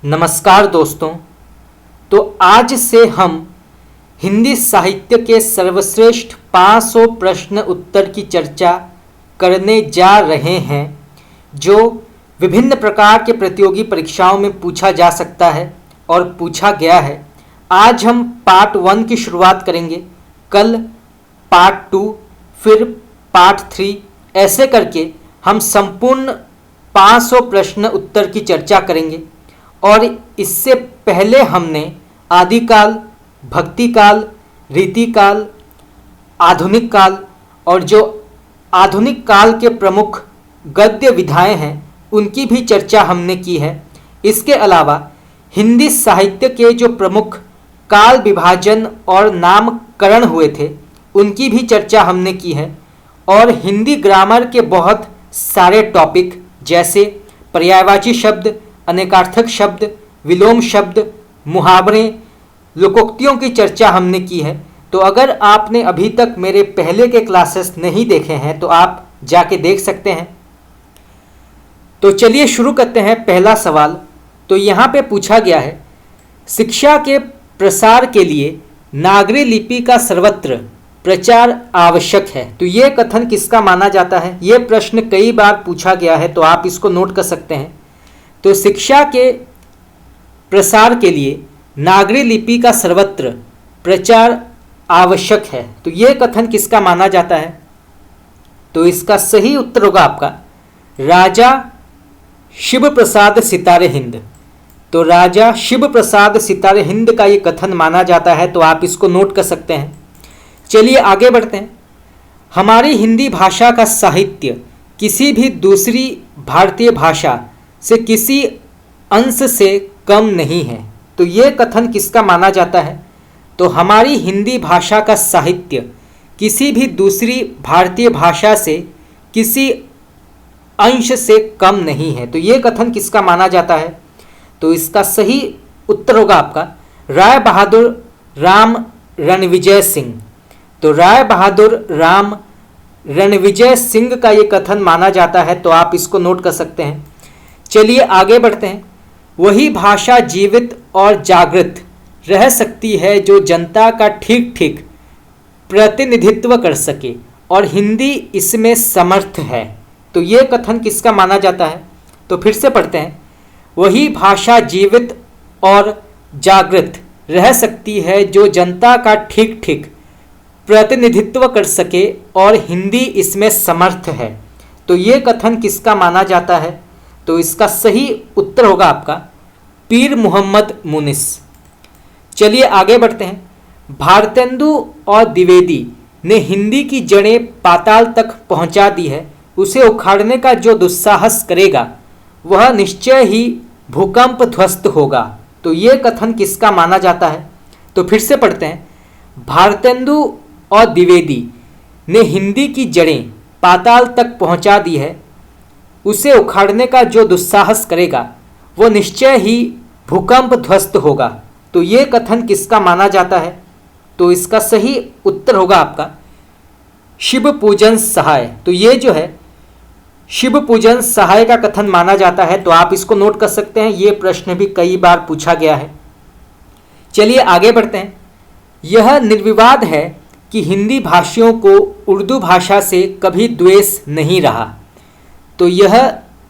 नमस्कार दोस्तों। तो आज से हम हिंदी साहित्य के सर्वश्रेष्ठ 500 प्रश्न उत्तर की चर्चा करने जा रहे हैं जो विभिन्न प्रकार के प्रतियोगी परीक्षाओं में पूछा जा सकता है और पूछा गया है। आज हम पार्ट 1 की शुरुआत करेंगे, कल पार्ट 2, फिर पार्ट 3, ऐसे करके हम संपूर्ण 500 प्रश्न उत्तर की चर्चा करेंगे। और इससे पहले हमने आदिकाल, भक्तिकाल, रीतिकाल, आधुनिक काल और जो आधुनिक काल के प्रमुख गद्य विधाएं हैं उनकी भी चर्चा हमने की है। इसके अलावा हिंदी साहित्य के जो प्रमुख काल विभाजन और नामकरण हुए थे उनकी भी चर्चा हमने की है। और हिंदी ग्रामर के बहुत सारे टॉपिक जैसे पर्यायवाची शब्द, अनेकार्थक शब्द, विलोम शब्द, मुहावरे, लोकोक्तियों की चर्चा हमने की है। तो अगर आपने अभी तक मेरे पहले के क्लासेस नहीं देखे हैं तो आप जाके देख सकते हैं। तो चलिए शुरू करते हैं। पहला सवाल तो यहाँ पे पूछा गया है, शिक्षा के प्रसार के लिए नागरी लिपि का सर्वत्र प्रचार आवश्यक है। तो ये कथन किसका माना जाता है? ये प्रश्न कई बार पूछा गया है तो आप इसको नोट कर सकते हैं। तो शिक्षा के प्रसार के लिए नागरी लिपि का सर्वत्र प्रचार आवश्यक है। तो ये कथन किसका माना जाता है? तो इसका सही उत्तर होगा आपका राजा शिव प्रसाद सितारे हिंद। तो राजा शिव प्रसाद सितारे हिंद का ये कथन माना जाता है, तो आप इसको नोट कर सकते हैं। चलिए आगे बढ़ते हैं। हमारी हिंदी भाषा का साहित्य किसी भी दूसरी भारतीय भाषा से किसी अंश से कम नहीं है। तो ये कथन किसका माना जाता है? तो हमारी हिंदी भाषा का साहित्य किसी भी दूसरी भारतीय भाषा से किसी अंश से कम नहीं है। तो ये कथन किसका माना जाता है? तो इसका सही उत्तर होगा आपका राय बहादुर राम रणविजय सिंह। तो राय बहादुर राम रणविजय सिंह का ये कथन माना जाता है, तो आप इसको नोट कर सकते हैं। चलिए आगे बढ़ते हैं। वही भाषा जीवित और जागृत रह सकती है जो जनता का ठीक ठीक प्रतिनिधित्व कर सके और हिंदी इसमें समर्थ है। तो ये कथन किसका माना जाता है? तो फिर से पढ़ते हैं। वही भाषा जीवित और जागृत रह सकती है जो जनता का ठीक ठीक प्रतिनिधित्व कर सके और हिंदी इसमें समर्थ है। तो ये कथन किसका माना जाता है? तो इसका सही उत्तर होगा आपका पीर मुहम्मद मुनिस। चलिए आगे बढ़ते हैं। भारतेंदु और द्विवेदी ने हिंदी की जड़ें पाताल तक पहुंचा दी है। उसे उखाड़ने का जो दुस्साहस करेगा वह निश्चय ही भूकंप ध्वस्त होगा। तो ये कथन किसका माना जाता है? तो फिर से पढ़ते हैं। भारतेंदु और द्विवेदी ने हिंदी की जड़ें पाताल तक पहुंचा दी है। उसे उखाड़ने का जो दुस्साहस करेगा वो निश्चय ही भूकंप ध्वस्त होगा। तो ये कथन किसका माना जाता है? तो इसका सही उत्तर होगा आपका शिव पूजन सहाय। तो ये जो है शिव पूजन सहाय का कथन माना जाता है, तो आप इसको नोट कर सकते हैं। ये प्रश्न भी कई बार पूछा गया है। चलिए आगे बढ़ते हैं। यह निर्विवाद है कि हिंदी भाषियों को उर्दू भाषा से कभी द्वेष नहीं रहा। तो यह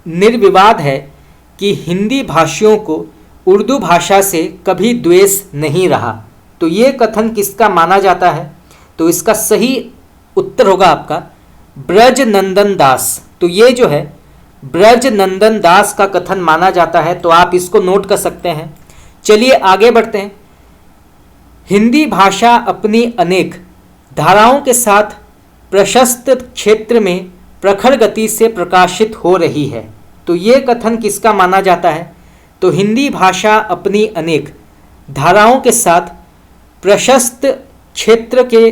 निर्विवाद है कि हिंदी भाषियों को उर्दू भाषा से कभी द्वेष नहीं रहा। तो ये कथन किसका माना जाता है? तो इसका सही उत्तर होगा आपका ब्रज नंदन दास। तो ये जो है ब्रज नंदन दास का कथन माना जाता है, तो आप इसको नोट कर सकते हैं। चलिए आगे बढ़ते हैं। हिंदी भाषा अपनी अनेक धाराओं के साथ प्रशस्त क्षेत्र में प्रखर गति से प्रकाशित हो रही है। तो ये कथन किसका माना जाता है? तो हिंदी भाषा अपनी अनेक धाराओं के साथ प्रशस्त क्षेत्र के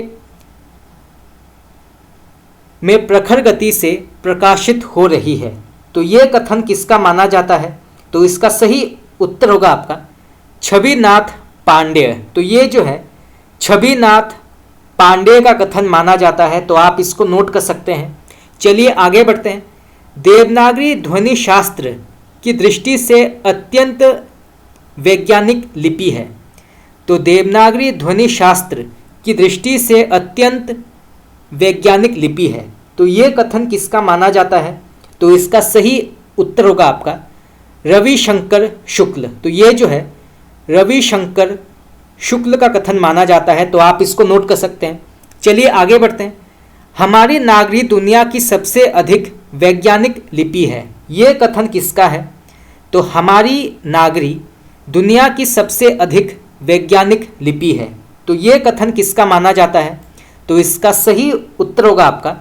में प्रखर गति से प्रकाशित हो रही है। तो ये कथन किसका माना जाता है? तो इसका सही उत्तर होगा आपका छविनाथ पांडेय। तो ये जो है छविनाथ पांडेय का कथन माना जाता है, तो आप इसको नोट कर सकते हैं। चलिए आगे बढ़ते हैं। देवनागरी ध्वनि शास्त्र की दृष्टि से अत्यंत वैज्ञानिक लिपि है? तो देवनागरी ध्वनि शास्त्र की दृष्टि से अत्यंत वैज्ञानिक लिपि है। तो ये कथन किसका माना जाता है? तो इसका सही उत्तर होगा आपका रविशंकर शुक्ल। तो ये जो है रविशंकर शुक्ल का कथन माना जाता है। तो आप इसको नोट कर सकते हैं। चलिए आगे बढ़ते हैं। हमारी नागरी दुनिया की सबसे अधिक वैज्ञानिक लिपि है। ये कथन किसका है? तो हमारी नागरी दुनिया की सबसे अधिक वैज्ञानिक लिपि है। तो ये कथन किसका माना जाता है? तो इसका सही उत्तर होगा आपका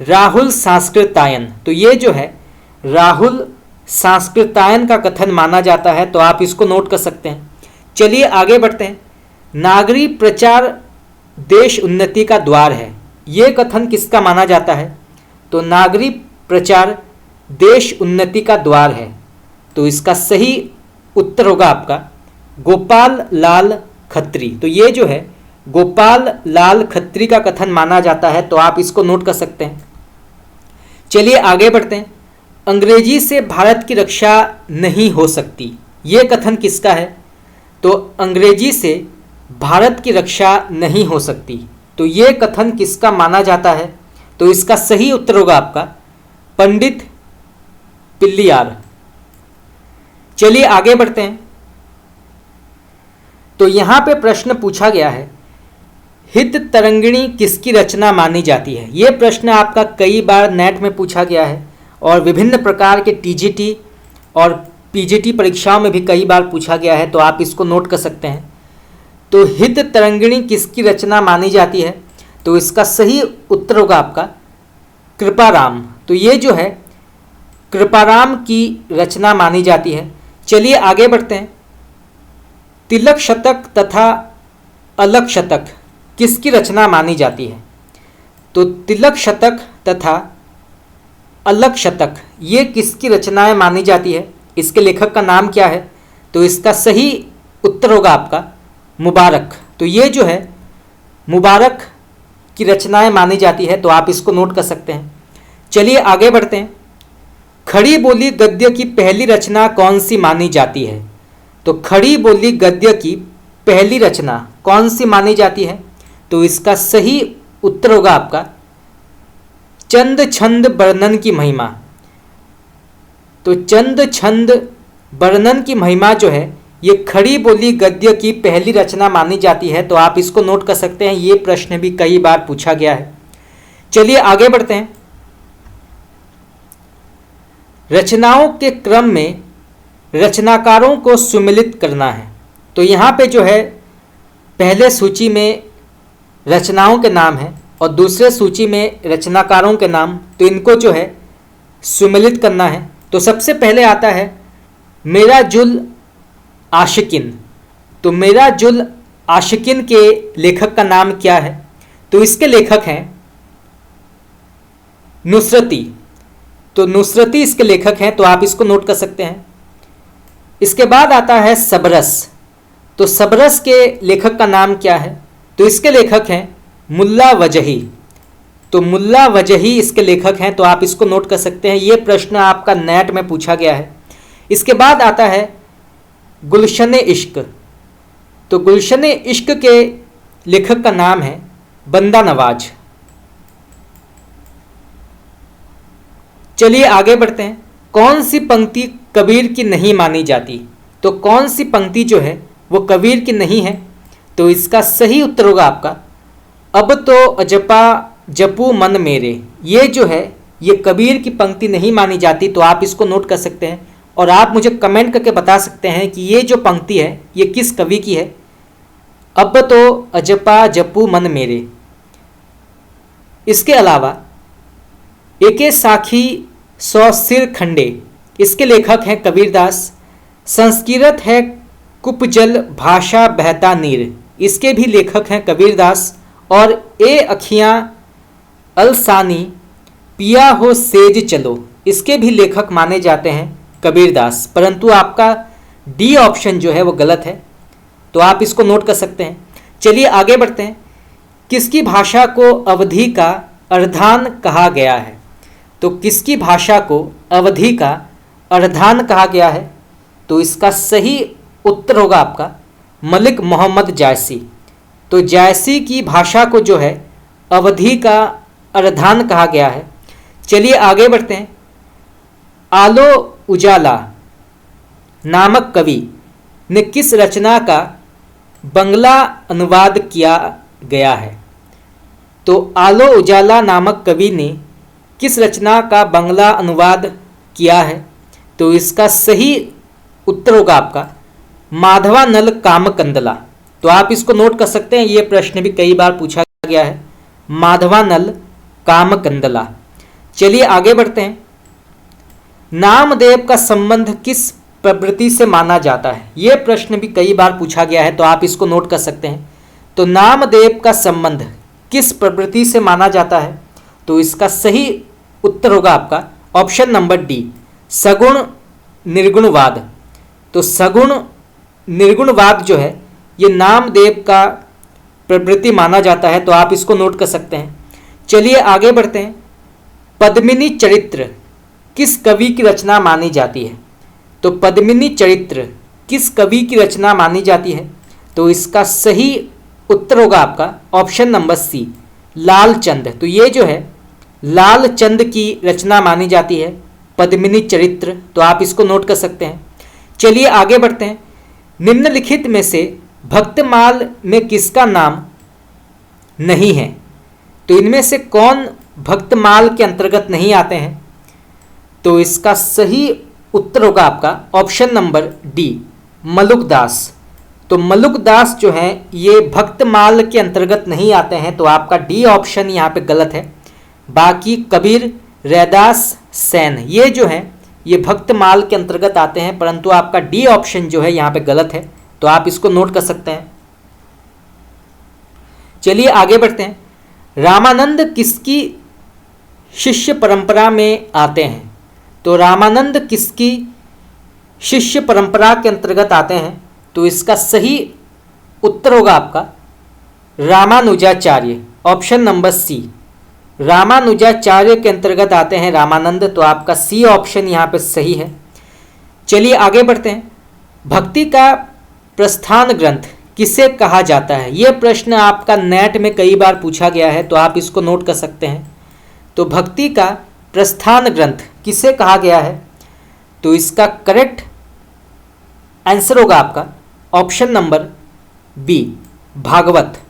राहुल सांस्कृतायन। तो ये जो है राहुल सांस्कृतायन का कथन माना जाता है। तो आप इसको नोट कर सकते हैं। चलिए आगे बढ़ते हैं। नागरी प्रचार देश उन्नति का द्वार है। ये कथन किसका माना जाता है? तो नागरी प्रचार देश उन्नति का द्वार है। तो इसका सही उत्तर होगा आपका गोपाल लाल खत्री। तो ये जो है गोपाल लाल खत्री का कथन माना जाता है। तो आप इसको नोट कर सकते हैं। चलिए आगे बढ़ते हैं। अंग्रेजी से भारत की रक्षा नहीं हो सकती। ये कथन किसका है? तो अंग्रेजी से भारत की रक्षा नहीं हो सकती। तो ये कथन किसका माना जाता है? तो इसका सही उत्तर होगा आपका पंडित पिल्लियार। चलिए आगे बढ़ते हैं। तो यहां पे प्रश्न पूछा गया है हित तरंगिणी किसकी रचना मानी जाती है? यह प्रश्न आपका कई बार नेट में पूछा गया है और विभिन्न प्रकार के टीजीटी और पीजीटी परीक्षाओं में भी कई बार पूछा गया है। तो आप इसको नोट कर सकते हैं। तो हित तरंगिणी किसकी रचना मानी जाती है? तो इसका सही उत्तर होगा आपका कृपाराम। तो ये जो है कृपाराम की रचना मानी जाती है। चलिए आगे बढ़ते हैं। तिलक शतक तथा अलक शतक किसकी रचना मानी जाती है? तो तिलक शतक तथा अलक शतक ये किसकी रचनाएं मानी जाती है? इसके लेखक का नाम क्या है? तो इसका सही उत्तर होगा आपका मुबारक। तो ये जो है मुबारक की रचनाएं मानी जाती है। तो आप इसको नोट कर सकते हैं। चलिए आगे बढ़ते हैं। खड़ी बोली गद्य की पहली रचना कौन सी मानी जाती है? तो खड़ी बोली गद्य की पहली रचना कौन सी मानी जाती है? तो इसका सही उत्तर होगा आपका चंद छंद वर्णन की महिमा। तो चंद छंद वर्णन की महिमा जो है ये खड़ी बोली गद्य की पहली रचना मानी जाती है। तो आप इसको नोट कर सकते हैं। ये प्रश्न भी कई बार पूछा गया है। चलिए आगे बढ़ते हैं। रचनाओं के क्रम में रचनाकारों को सुमिलित करना है। तो यहाँ पे जो है पहले सूची में रचनाओं के नाम है और दूसरे सूची में रचनाकारों के नाम। तो इनको जो है सुमिलित करना है। तो सबसे पहले आता है मेरा जुल आशिकिन। तो मेरा जुल आशिकिन के लेखक का नाम क्या है? तो इसके लेखक हैं नुसरती। तो नुसरती इसके लेखक हैं। तो आप इसको नोट कर सकते हैं। इसके बाद आता है सबरस। तो सबरस के लेखक का नाम क्या है? तो इसके लेखक हैं मुल्ला वजही। तो मुल्ला वजही इसके लेखक हैं। तो आप इसको नोट कर सकते हैं। ये प्रश्न आपका नेट में पूछा गया है। इसके बाद आता है गुलशन इश्क। तो गुलशन इश्क के लेखक का नाम है बंदा नवाज। चलिए आगे बढ़ते हैं। कौन सी पंक्ति कबीर की नहीं मानी जाती? तो कौन सी पंक्ति जो है वो कबीर की नहीं है? तो इसका सही उत्तर होगा आपका अब तो अजपा जपू मन मेरे। ये जो है ये कबीर की पंक्ति नहीं मानी जाती। तो आप इसको नोट कर सकते हैं और आप मुझे कमेंट करके बता सकते हैं कि ये जो पंक्ति है ये किस कवि की है। अब तो अजपा जपू मन मेरे। इसके अलावा एके साखी सौ सिर खंडे इसके लेखक हैं कबीरदास। संस्कृत है कुपजल भाषा बहता नीर इसके भी लेखक हैं कबीरदास। और ए अखियाँ अलसानी पिया हो सेज चलो इसके भी लेखक माने जाते हैं कबीरदास। परंतु आपका डी ऑप्शन जो है वो गलत है। तो आप इसको नोट कर सकते हैं। चलिए आगे बढ़ते हैं। किसकी भाषा को अवधी का अर्धान कहा गया है? तो किसकी भाषा को अवधी का अर्धान कहा गया है? तो इसका सही उत्तर होगा आपका मलिक मोहम्मद जायसी। तो जायसी की भाषा को जो है अवधी का अर्धान कहा गया है। चलिए आगे बढ़ते हैं। आलो उजाला नामक कवि ने किस रचना का बंगला अनुवाद किया गया है? तो आलो उजाला नामक कवि ने किस रचना का बंगला अनुवाद किया है? तो इसका सही उत्तर होगा आपका माधवानल कामकंदला। तो आप इसको नोट कर सकते हैं, ये प्रश्न भी कई बार पूछा गया है, माधवानल कामकंदला। चलिए आगे बढ़ते हैं। नामदेव का संबंध किस प्रवृत्ति से माना जाता है? यह प्रश्न भी कई बार पूछा गया है, तो आप इसको नोट कर सकते हैं। तो नामदेव का संबंध किस प्रवृत्ति से माना जाता है? तो इसका सही उत्तर होगा आपका ऑप्शन नंबर डी, सगुण निर्गुणवाद। तो सगुण निर्गुणवाद जो है ये नामदेव का प्रवृत्ति माना जाता है, तो आप इसको नोट कर सकते हैं। चलिए आगे बढ़ते हैं। पद्मिनी चरित्र किस कवि की रचना मानी जाती है? तो पद्मिनी चरित्र किस कवि की रचना मानी जाती है? तो इसका सही उत्तर होगा आपका ऑप्शन नंबर सी, लालचंद। तो ये जो है लालचंद की रचना मानी जाती है पद्मिनी चरित्र, तो आप इसको नोट कर सकते हैं। चलिए आगे बढ़ते हैं। निम्नलिखित में से भक्तमाल में किसका नाम नहीं है? तो इनमें से कौन भक्तमाल के अंतर्गत नहीं आते हैं? तो इसका सही उत्तर होगा आपका ऑप्शन नंबर डी, मलुकदास। तो मलुकदास जो है ये भक्तमाल के अंतर्गत नहीं आते हैं, तो आपका डी ऑप्शन यहाँ पे गलत है। बाकी कबीर, रैदास, सैन ये जो है ये भक्तमाल के अंतर्गत आते हैं, परंतु आपका डी ऑप्शन जो है यहाँ पे गलत है, तो आप इसको नोट कर सकते हैं। चलिए आगे बढ़ते हैं। रामानंद किसकी शिष्य परंपरा में आते हैं? तो रामानंद किसकी शिष्य परंपरा के अंतर्गत आते हैं? तो इसका सही उत्तर होगा आपका Ramanujacharya, option number C, Ramanujacharya के अंतर्गत आते हैं रामानंद, तो आपका सी ऑप्शन यहाँ पे सही है। चलिए आगे बढ़ते हैं। भक्ति का प्रस्थान ग्रंथ किसे कहा जाता है? यह प्रश्न आपका नेट में कई बार पूछा गया है, तो आप इसको नोट कर सकते हैं। तो भक्ति का प्रस्थान ग्रंथ किसे कहा गया है? तो इसका करेक्ट आंसर होगा आपका ऑप्शन नंबर बी, भागवत।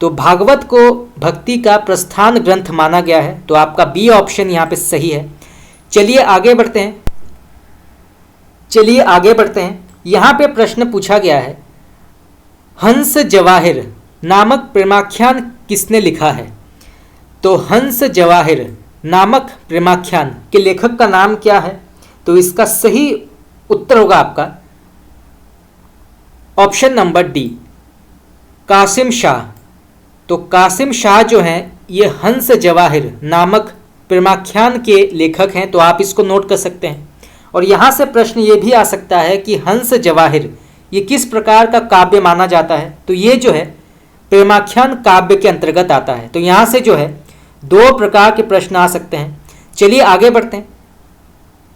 तो भागवत को भक्ति का प्रस्थान ग्रंथ माना गया है, तो आपका बी ऑप्शन यहाँ पे सही है। चलिए आगे बढ़ते हैं। यहाँ पे प्रश्न पूछा गया है, हंस जवाहिर नामक प्रेमाख्यान किसने लिखा है? तो हंस जवाहिर नामक प्रेमाख्यान के लेखक का नाम क्या है? तो इसका सही उत्तर होगा आपका option number D, Kasim Shah. तो कासिम शाह जो हैं ये हंस जवाहिर नामक प्रेमाख्यान के लेखक हैं, तो आप इसको नोट कर सकते हैं। और यहाँ से प्रश्न ये भी आ सकता है कि हंस जवाहिर ये किस प्रकार का काव्य माना जाता है? तो ये जो है प्रेमाख्यान काव्य के अंतर्गत आता है। तो यहाँ से जो है दो प्रकार के प्रश्न आ सकते हैं। चलिए आगे बढ़ते हैं।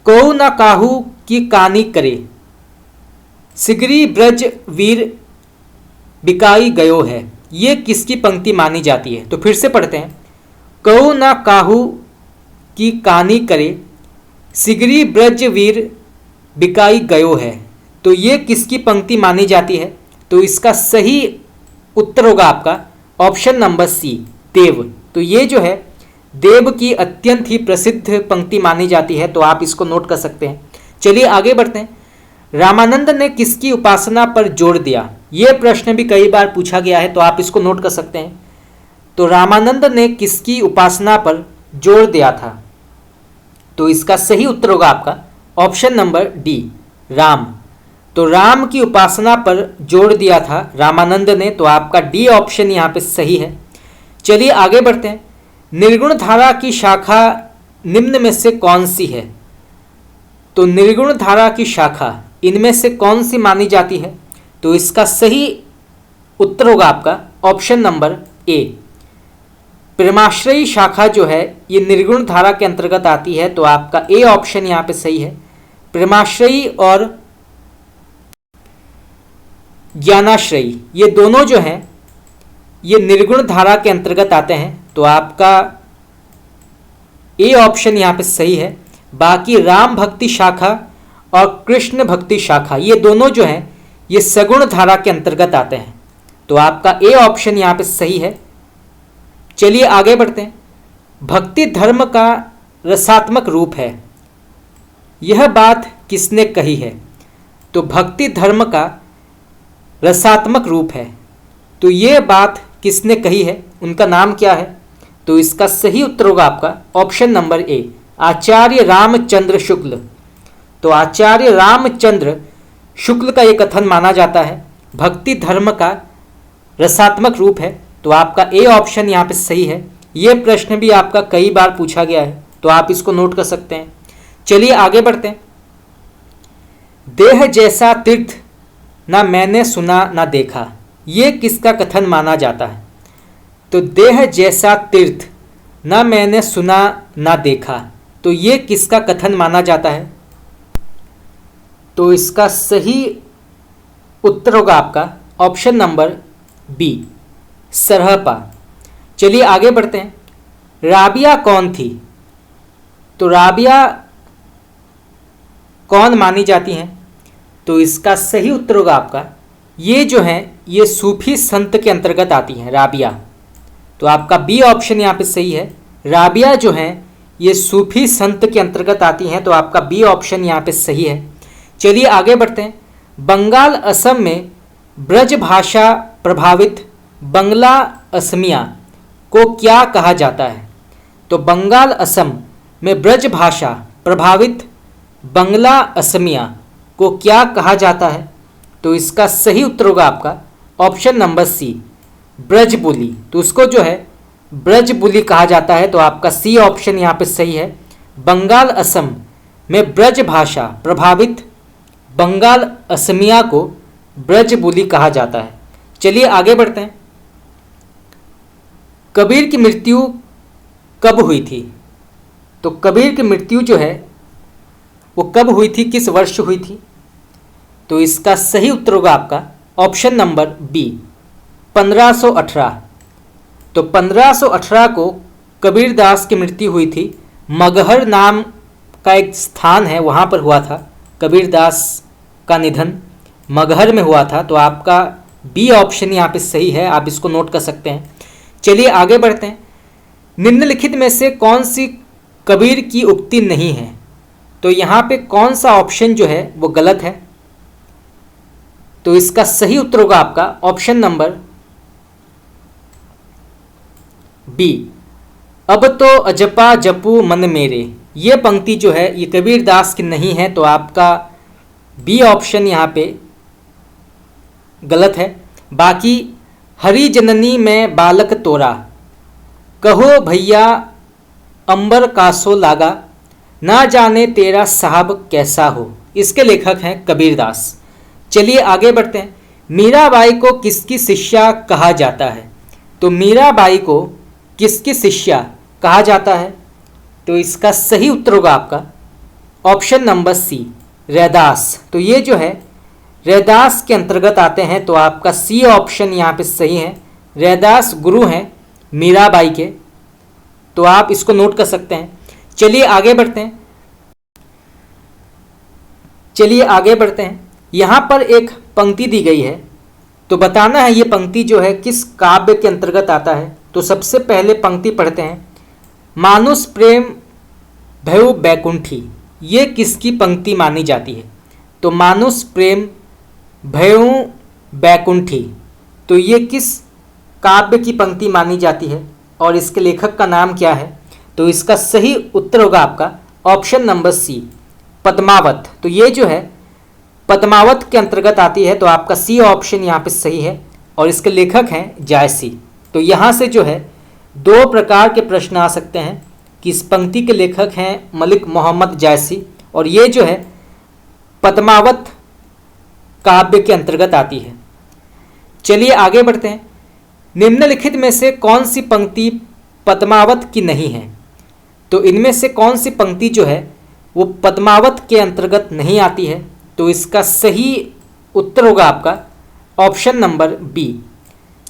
कहू ना काहू की कानी करे, सिगरी ब्रज वीर बिकाई गयो है, ये किसकी पंक्ति मानी जाती है? तो फिर से पढ़ते हैं। कहू ना काहू की कानी करे, सिगरी ब्रज वीर बिकाई गयो है, तो ये किसकी पंक्ति मानी जाती है? तो इसका सही उत्तर होगा आपका ऑप्शन नंबर सी, देव। तो ये जो है देव की अत्यंत ही प्रसिद्ध पंक्ति मानी जाती है, तो आप इसको नोट कर सकते हैं। चलिए आगे बढ़ते हैं। रामानंद ने किसकी उपासना पर जोर दिया? यह प्रश्न भी कई बार पूछा गया है, तो आप इसको नोट कर सकते हैं। तो रामानंद ने किसकी उपासना पर जोर दिया था? तो इसका सही उत्तर होगा आपका ऑप्शन नंबर डी, राम। तो राम की उपासना पर जोर दिया था रामानंद ने, तो आपका डी ऑप्शन यहाँ पे सही है। चलिए आगे बढ़ते हैं। निर्गुण धारा की शाखा निम्न में से कौन सी है? तो निर्गुण धारा की शाखा इनमें से कौन सी मानी जाती है? तो इसका सही उत्तर होगा आपका ऑप्शन नंबर ए, प्रेमाश्रयी शाखा जो है ये निर्गुण धारा के अंतर्गत आती है, तो आपका ए ऑप्शन यहाँ पे सही है। प्रेमाश्रयी और ज्ञानाश्रयी, ये दोनों जो हैं ये निर्गुण धारा के अंतर्गत आते हैं, तो आपका ए ऑप्शन यहाँ पे सही है। बाकी राम भक्ति शाखा और कृष्ण भक्ति शाखा ये दोनों जो हैं ये सगुण धारा के अंतर्गत आते हैं, तो आपका ए ऑप्शन यहाँ पे सही है। चलिए आगे बढ़ते हैं। भक्ति धर्म का रसात्मक रूप है, यह बात किसने कही है? तो भक्ति धर्म का रसात्मक रूप है, तो ये बात किसने कही है, उनका नाम क्या है? तो इसका सही उत्तर होगा आपका ऑप्शन नंबर ए, आचार्य रामचंद्र शुक्ल। तो आचार्य रामचंद्र शुक्ल का ये कथन माना जाता है, भक्ति धर्म का रसात्मक रूप है, तो आपका ए ऑप्शन यहाँ पे सही है। ये प्रश्न भी आपका कई बार पूछा गया है, तो आप इसको नोट कर सकते हैं। चलिए आगे बढ़ते हैं। देह जैसा तीर्थ ना मैंने सुना ना देखा, ये किसका कथन माना जाता है? तो देह जैसा तीर्थ ना मैंने सुना ना देखा, तो ये किसका कथन माना जाता है? तो इसका सही उत्तर होगा आपका ऑप्शन नंबर बी, सरहपा। चलिए आगे बढ़ते हैं। राबिया कौन थी? तो राबिया कौन मानी जाती हैं? तो इसका सही उत्तर होगा आपका, ये जो हैं ये सूफी संत के अंतर्गत आती हैं राबिया, तो आपका बी ऑप्शन यहाँ पे सही है। राबिया जो हैं ये सूफी संत के अंतर्गत आती हैं, तो आपका बी ऑप्शन यहाँ पे सही है। चलिए आगे बढ़ते हैं। बंगाल असम में ब्रज भाषा प्रभावित बंगला असमिया को क्या कहा जाता है? तो बंगाल असम में ब्रज भाषा प्रभावित बंगला असमिया को क्या कहा जाता है? तो इसका सही उत्तर होगा आपका ऑप्शन नंबर सी, ब्रजबुली। तो उसको जो है ब्रजबुली कहा जाता है, तो आपका सी ऑप्शन यहाँ पे सही है। बंगाल असम में ब्रज भाषा प्रभावित बंगाल असमिया को ब्रजबुली कहा जाता है। चलिए आगे बढ़ते हैं। कबीर की मृत्यु कब हुई थी? तो कबीर की मृत्यु जो है वो कब हुई थी, किस वर्ष हुई थी? तो इसका सही उत्तर होगा आपका ऑप्शन नंबर बी, 1518। तो 1518 को कबीरदास की मृत्यु हुई थी। मगहर नाम का एक स्थान है, वहाँ पर हुआ था कबीरदास का निधन, मगहर में हुआ था, तो आपका बी ऑप्शन यहाँ पे सही है, आप इसको नोट कर सकते हैं। चलिए आगे बढ़ते हैं। निम्नलिखित में से कौन सी कबीर की उक्ति नहीं है? तो यहाँ पे कौन सा ऑप्शन जो है वो गलत है? तो इसका सही उत्तर होगा आपका ऑप्शन नंबर बी, अब तो अजपा जपू मन मेरे। ये पंक्ति जो है ये कबीरदास की नहीं है, तो आपका बी ऑप्शन यहाँ पे गलत है। बाकी हरि जननी में बालक तोरा, कहो भैया अंबर कासो लागा, ना जाने तेरा साहब कैसा हो, इसके लेखक हैं कबीरदास। चलिए आगे बढ़ते हैं। मीराबाई को किसकी शिष्या कहा जाता है? तो मीराबाई को किसकी शिष्या कहा जाता है? तो इसका सही उत्तर होगा आपका ऑप्शन नंबर सी, रैदास। तो ये जो है रैदास के अंतर्गत आते हैं, तो आपका सी ऑप्शन यहाँ पे सही है। रैदास गुरु हैं मीराबाई के, तो आप इसको नोट कर सकते हैं। चलिए आगे बढ़ते हैं। यहाँ पर एक पंक्ति दी गई है, तो बताना है ये पंक्ति जो है किस काव्य के अंतर्गत आता है। तो सबसे पहले पंक्ति पढ़ते हैं, मानुष प्रेम भयउ बैकुंठी, ये किसकी पंक्ति मानी जाती है? तो मानुष प्रेम भयउ बैकुंठी, तो ये किस काव्य की पंक्ति मानी जाती है और इसके लेखक का नाम क्या है? तो इसका सही उत्तर होगा आपका ऑप्शन नंबर सी, पद्मावत। तो ये जो है पद्मावत के अंतर्गत आती है, तो आपका सी ऑप्शन यहाँ पे सही है और इसके लेखक हैं जायसी। तो यहाँ से जो है दो प्रकार के प्रश्न आ सकते हैं कि इस पंक्ति के लेखक हैं मलिक मोहम्मद जायसी और ये जो है पद्मावत काव्य के अंतर्गत आती है। चलिए आगे बढ़ते हैं। निम्नलिखित में से कौन सी पंक्ति पद्मावत की नहीं है? तो इनमें से कौन सी पंक्ति जो है वो पद्मावत के अंतर्गत नहीं आती है? तो इसका सही उत्तर होगा आपका ऑप्शन नंबर बी।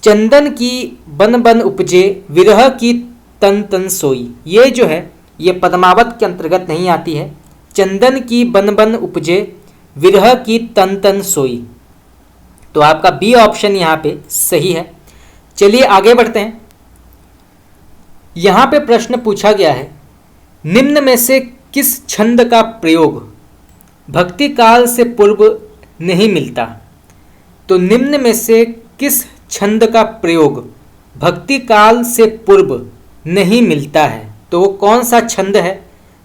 चंदन की बन बन उपजे, विरह की तन तन सोई। ये जो है ये पद्मावत के अंतर्गत नहीं आती है। चंदन की बन बन उपजे, विरह की तन तन सोई। तो आपका बी ऑप्शन यहाँ पे सही है। चलिए आगे बढ़ते हैं। यहाँ पे प्रश्न पूछा गया है, निम्न में से किस छंद का प्रयोग भक्ति काल से पूर्व नहीं मिलता। तो निम्न में से किस छंद का प्रयोग भक्ति काल से पूर्व नहीं मिलता है, तो वो कौन सा छंद है।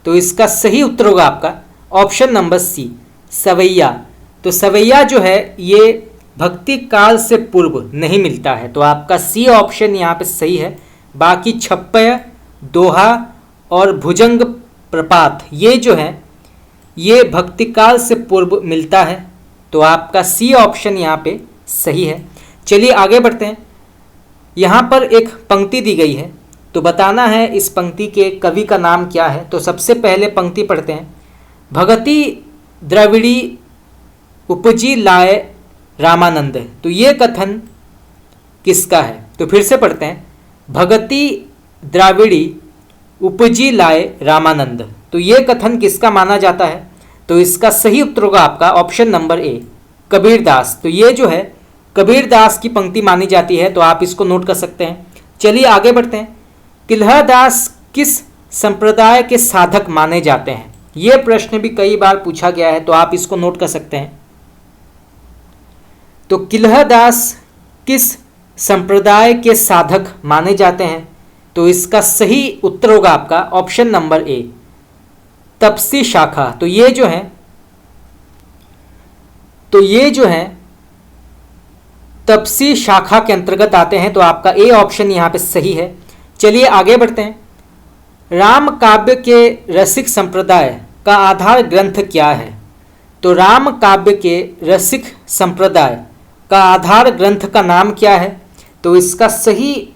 तो इसका सही उत्तर होगा आपका ऑप्शन नंबर सी, सवैया। तो सवैया जो है ये भक्ति काल से पूर्व नहीं मिलता है। तो आपका सी ऑप्शन यहाँ पे सही है। बाकी छप्पय, दोहा और भुजंग प्रपात ये जो है ये भक्ति काल से पूर्व मिलता है। तो आपका सी ऑप्शन यहाँ पे सही है। चलिए आगे बढ़ते हैं। यहाँ पर एक पंक्ति दी गई है, तो बताना है इस पंक्ति के कवि का नाम क्या है। तो सबसे पहले पंक्ति पढ़ते हैं, भगति द्रविड़ी उपजी लाए रामानंद। तो ये कथन किसका है। तो फिर से पढ़ते हैं, भगति द्राविड़ी उपजी लाए रामानंद। तो ये कथन किसका माना जाता है। तो इसका सही उत्तर होगा आपका ऑप्शन नंबर ए, कबीरदास। तो ये जो है कबीरदास की पंक्ति मानी जाती है। तो आप इसको नोट कर सकते हैं। चलिए आगे बढ़ते हैं। किल्हदास किस संप्रदाय के साधक माने जाते हैं। ये प्रश्न भी कई बार पूछा गया है, तो आप इसको नोट कर सकते हैं। तो किल्हदास किस संप्रदाय के साधक माने जाते हैं। तो इसका सही उत्तर होगा आपका ऑप्शन नंबर ए, तपसी शाखा। तो ये जो है तपसी शाखा के अंतर्गत आते हैं। तो आपका ए ऑप्शन यहाँ पे सही है। चलिए आगे बढ़ते हैं। राम काव्य के रसिक संप्रदाय का आधार ग्रंथ क्या है। तो राम काव्य के रसिक संप्रदाय का आधार ग्रंथ का नाम क्या है। तो इसका सही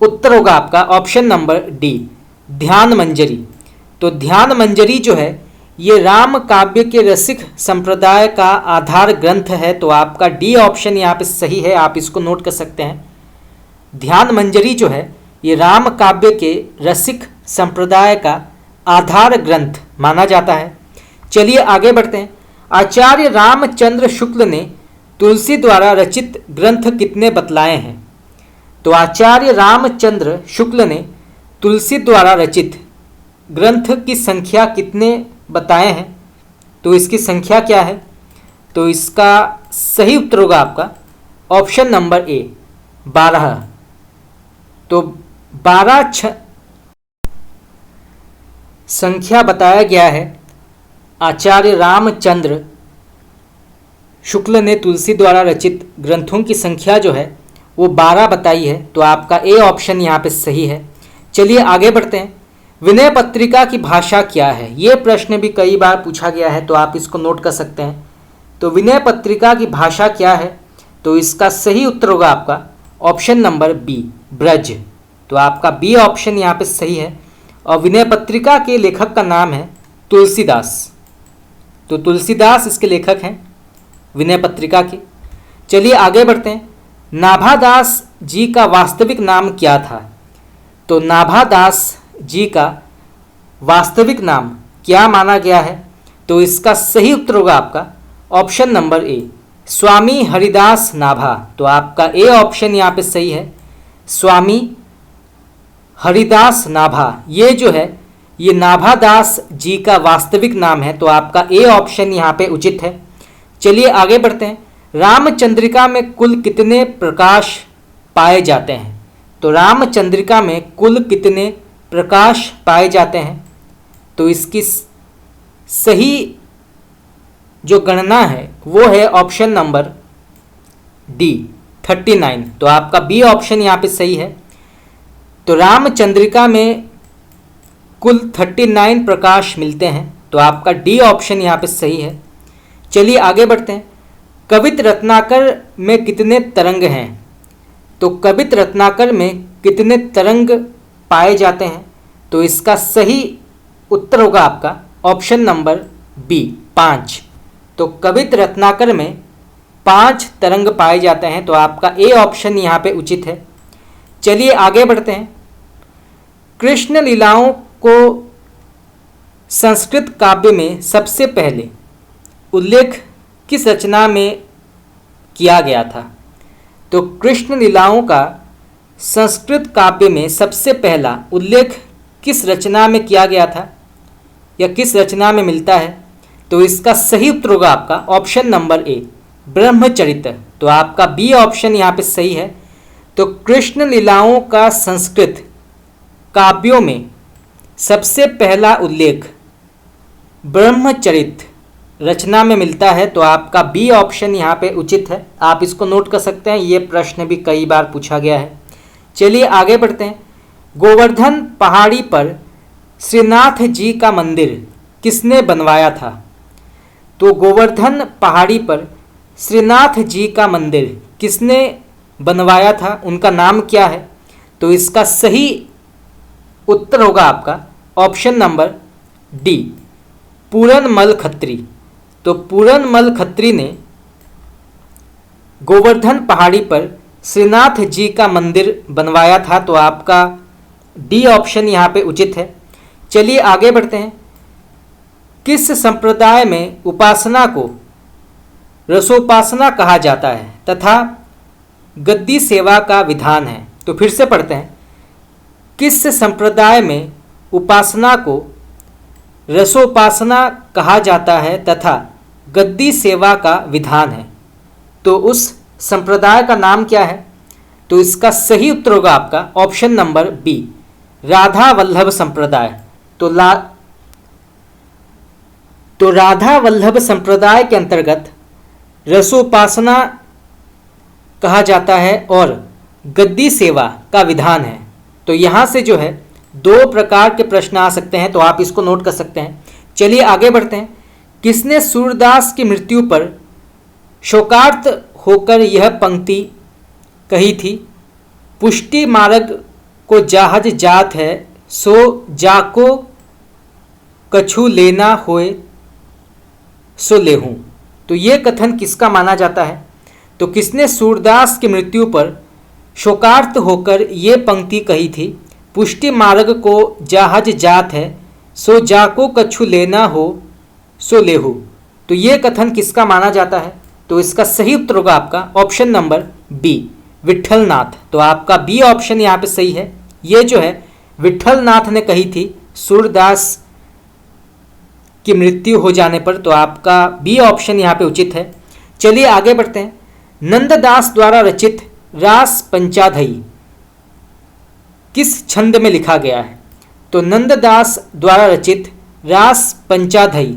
उत्तर होगा आपका ऑप्शन नंबर डी, ध्यान मंजरी। तो ध्यान मंजरी जो है ये राम काव्य के रसिक संप्रदाय का आधार ग्रंथ है। तो आपका डी ऑप्शन यहाँ पे सही है, आप इसको नोट कर सकते हैं। ध्यान मंजरी जो है ये राम काव्य के रसिक संप्रदाय का आधार ग्रंथ माना जाता है। चलिए आगे बढ़ते हैं। आचार्य रामचंद्र शुक्ल ने तुलसी द्वारा रचित ग्रंथ कितने बतलाए हैं। तो आचार्य रामचंद्र शुक्ल ने तुलसी द्वारा रचित ग्रंथ की संख्या कितने बताए हैं। तो इसकी संख्या क्या है। तो इसका सही उत्तर होगा आपका ऑप्शन नंबर ए, 12। तो 12 संख्या बताया गया है। आचार्य रामचंद्र शुक्ल ने तुलसी द्वारा रचित ग्रंथों की संख्या जो है वो 12 बताई है। तो आपका ए ऑप्शन यहाँ पे सही है। चलिए आगे बढ़ते हैं। विनय पत्रिका की भाषा क्या है। ये प्रश्न भी कई बार पूछा गया है, तो आप इसको नोट कर सकते हैं। तो विनय पत्रिका की भाषा क्या है। तो इसका सही उत्तर होगा आपका ऑप्शन नंबर बी, ब्रज। तो आपका बी ऑप्शन यहाँ पे सही है। और विनय पत्रिका के लेखक का नाम है तुलसीदास। तो तुलसीदास इसके लेखक हैं विनय पत्रिका के। चलिए आगे बढ़ते हैं। नाभादास जी का वास्तविक नाम क्या था। तो नाभादास जी का वास्तविक नाम क्या माना गया है। तो इसका सही उत्तर होगा आपका ऑप्शन नंबर ए, स्वामी हरिदास नाभा। तो आपका ए ऑप्शन यहाँ पे सही है, स्वामी हरिदास नाभा। ये जो है ये नाभादास जी का वास्तविक नाम है। तो आपका ए ऑप्शन यहाँ पे उचित है। चलिए आगे बढ़ते हैं। रामचंद्रिका में कुल कितने प्रकाश पाए जाते हैं। तो रामचंद्रिका में कुल कितने प्रकाश पाए जाते हैं। तो इसकी सही जो गणना है वो है ऑप्शन नंबर डी, 39। तो आपका बी ऑप्शन यहाँ पे सही है। तो रामचंद्रिका में कुल 39 प्रकाश मिलते हैं। तो आपका डी ऑप्शन यहाँ पे सही है। चलिए आगे बढ़ते हैं। कवित रत्नाकर में कितने तरंग हैं। तो कवित रत्नाकर में कितने तरंग पाए जाते हैं। तो इसका सही उत्तर होगा आपका ऑप्शन नंबर बी, 5। तो कवित रत्नाकर में 5 तरंग पाए जाते हैं, तो आपका ए ऑप्शन यहाँ पे उचित है। चलिए आगे बढ़ते हैं। कृष्ण लीलाओं को संस्कृत काव्य में सबसे पहले उल्लेख किस रचना में किया गया था? तो कृष्ण लीलाओं का संस्कृत काव्य में सबसे पहला उल्लेख किस रचना में किया गया था या किस रचना में मिलता है? तो इसका सही उत्तर होगा आपका ऑप्शन नंबर ए, ब्रह्मचरित। तो आपका बी ऑप्शन यहाँ पे सही है। तो कृष्ण लीलाओं का संस्कृत काव्यों में सबसे पहला उल्लेख ब्रह्मचरित रचना में मिलता है, तो आपका बी ऑप्शन यहाँ पे उचित है। आप इसको नोट कर सकते हैं, ये प्रश्न भी कई बार पूछा गया है। चलिए आगे बढ़ते हैं। गोवर्धन पहाड़ी पर श्रीनाथ जी का मंदिर किसने बनवाया था? तो गोवर्धन पहाड़ी पर श्रीनाथ जी का मंदिर किसने बनवाया था, उनका नाम क्या है? तो इसका सही उत्तर होगा आपका option number D, Puranmal Khatri. तो पूरनमल खत्री ने गोवर्धन पहाड़ी पर श्रीनाथ जी का मंदिर बनवाया था, तो आपका डी ऑप्शन यहाँ पे उचित है। चलिए आगे बढ़ते हैं। किस संप्रदाय में उपासना को रसोपासना कहा जाता है तथा गद्दी सेवा का विधान है? तो फिर से पढ़ते हैं। किस संप्रदाय में उपासना को रसोपासना कहा जाता है तथा गद्दी सेवा का विधान है? तो उस संप्रदाय का नाम क्या है? तो इसका सही उत्तर होगा आपका option number B, Radha Vallabh Sampradaya. तो राधा वल्लभ संप्रदाय के अंतर्गत रसोपासना कहा जाता है और गद्दी सेवा का विधान है। तो यहाँ से जो है 2 प्रकार के प्रश्न आ सकते हैं, तो आप इसको नोट कर सकते हैं। चलिए आगे बढ़ते हैं। किसने सूरदास की मृत्यु पर शोकार्त होकर यह पंक्ति कही थी? पुष्टि मार्ग को जाहज जात है, सो जाको कछु लेना होए सो लेहूं। तो ये कथन किसका माना जाता है? तो किसने सूरदास की मृत्यु पर शोकार्त होकर ये पंक्ति कही थी? पुष्टि मार्ग को जाहज जात है, सो जाको कछु लेना हो सो लेहू। तो ये कथन किसका माना जाता है? तो इसका सही उत्तर होगा आपका ऑप्शन नंबर बी, विट्ठलनाथ। तो आपका बी ऑप्शन यहाँ पे सही है। ये जो है विट्ठलनाथ ने कही थी सूरदास की मृत्यु हो जाने पर, तो आपका बी ऑप्शन यहाँ पे उचित है। चलिए आगे बढ़ते हैं। नंददास द्वारा रचित रास पंचाधई किस छंद में लिखा गया है? तो नंददास द्वारा रचित रास पंचाधई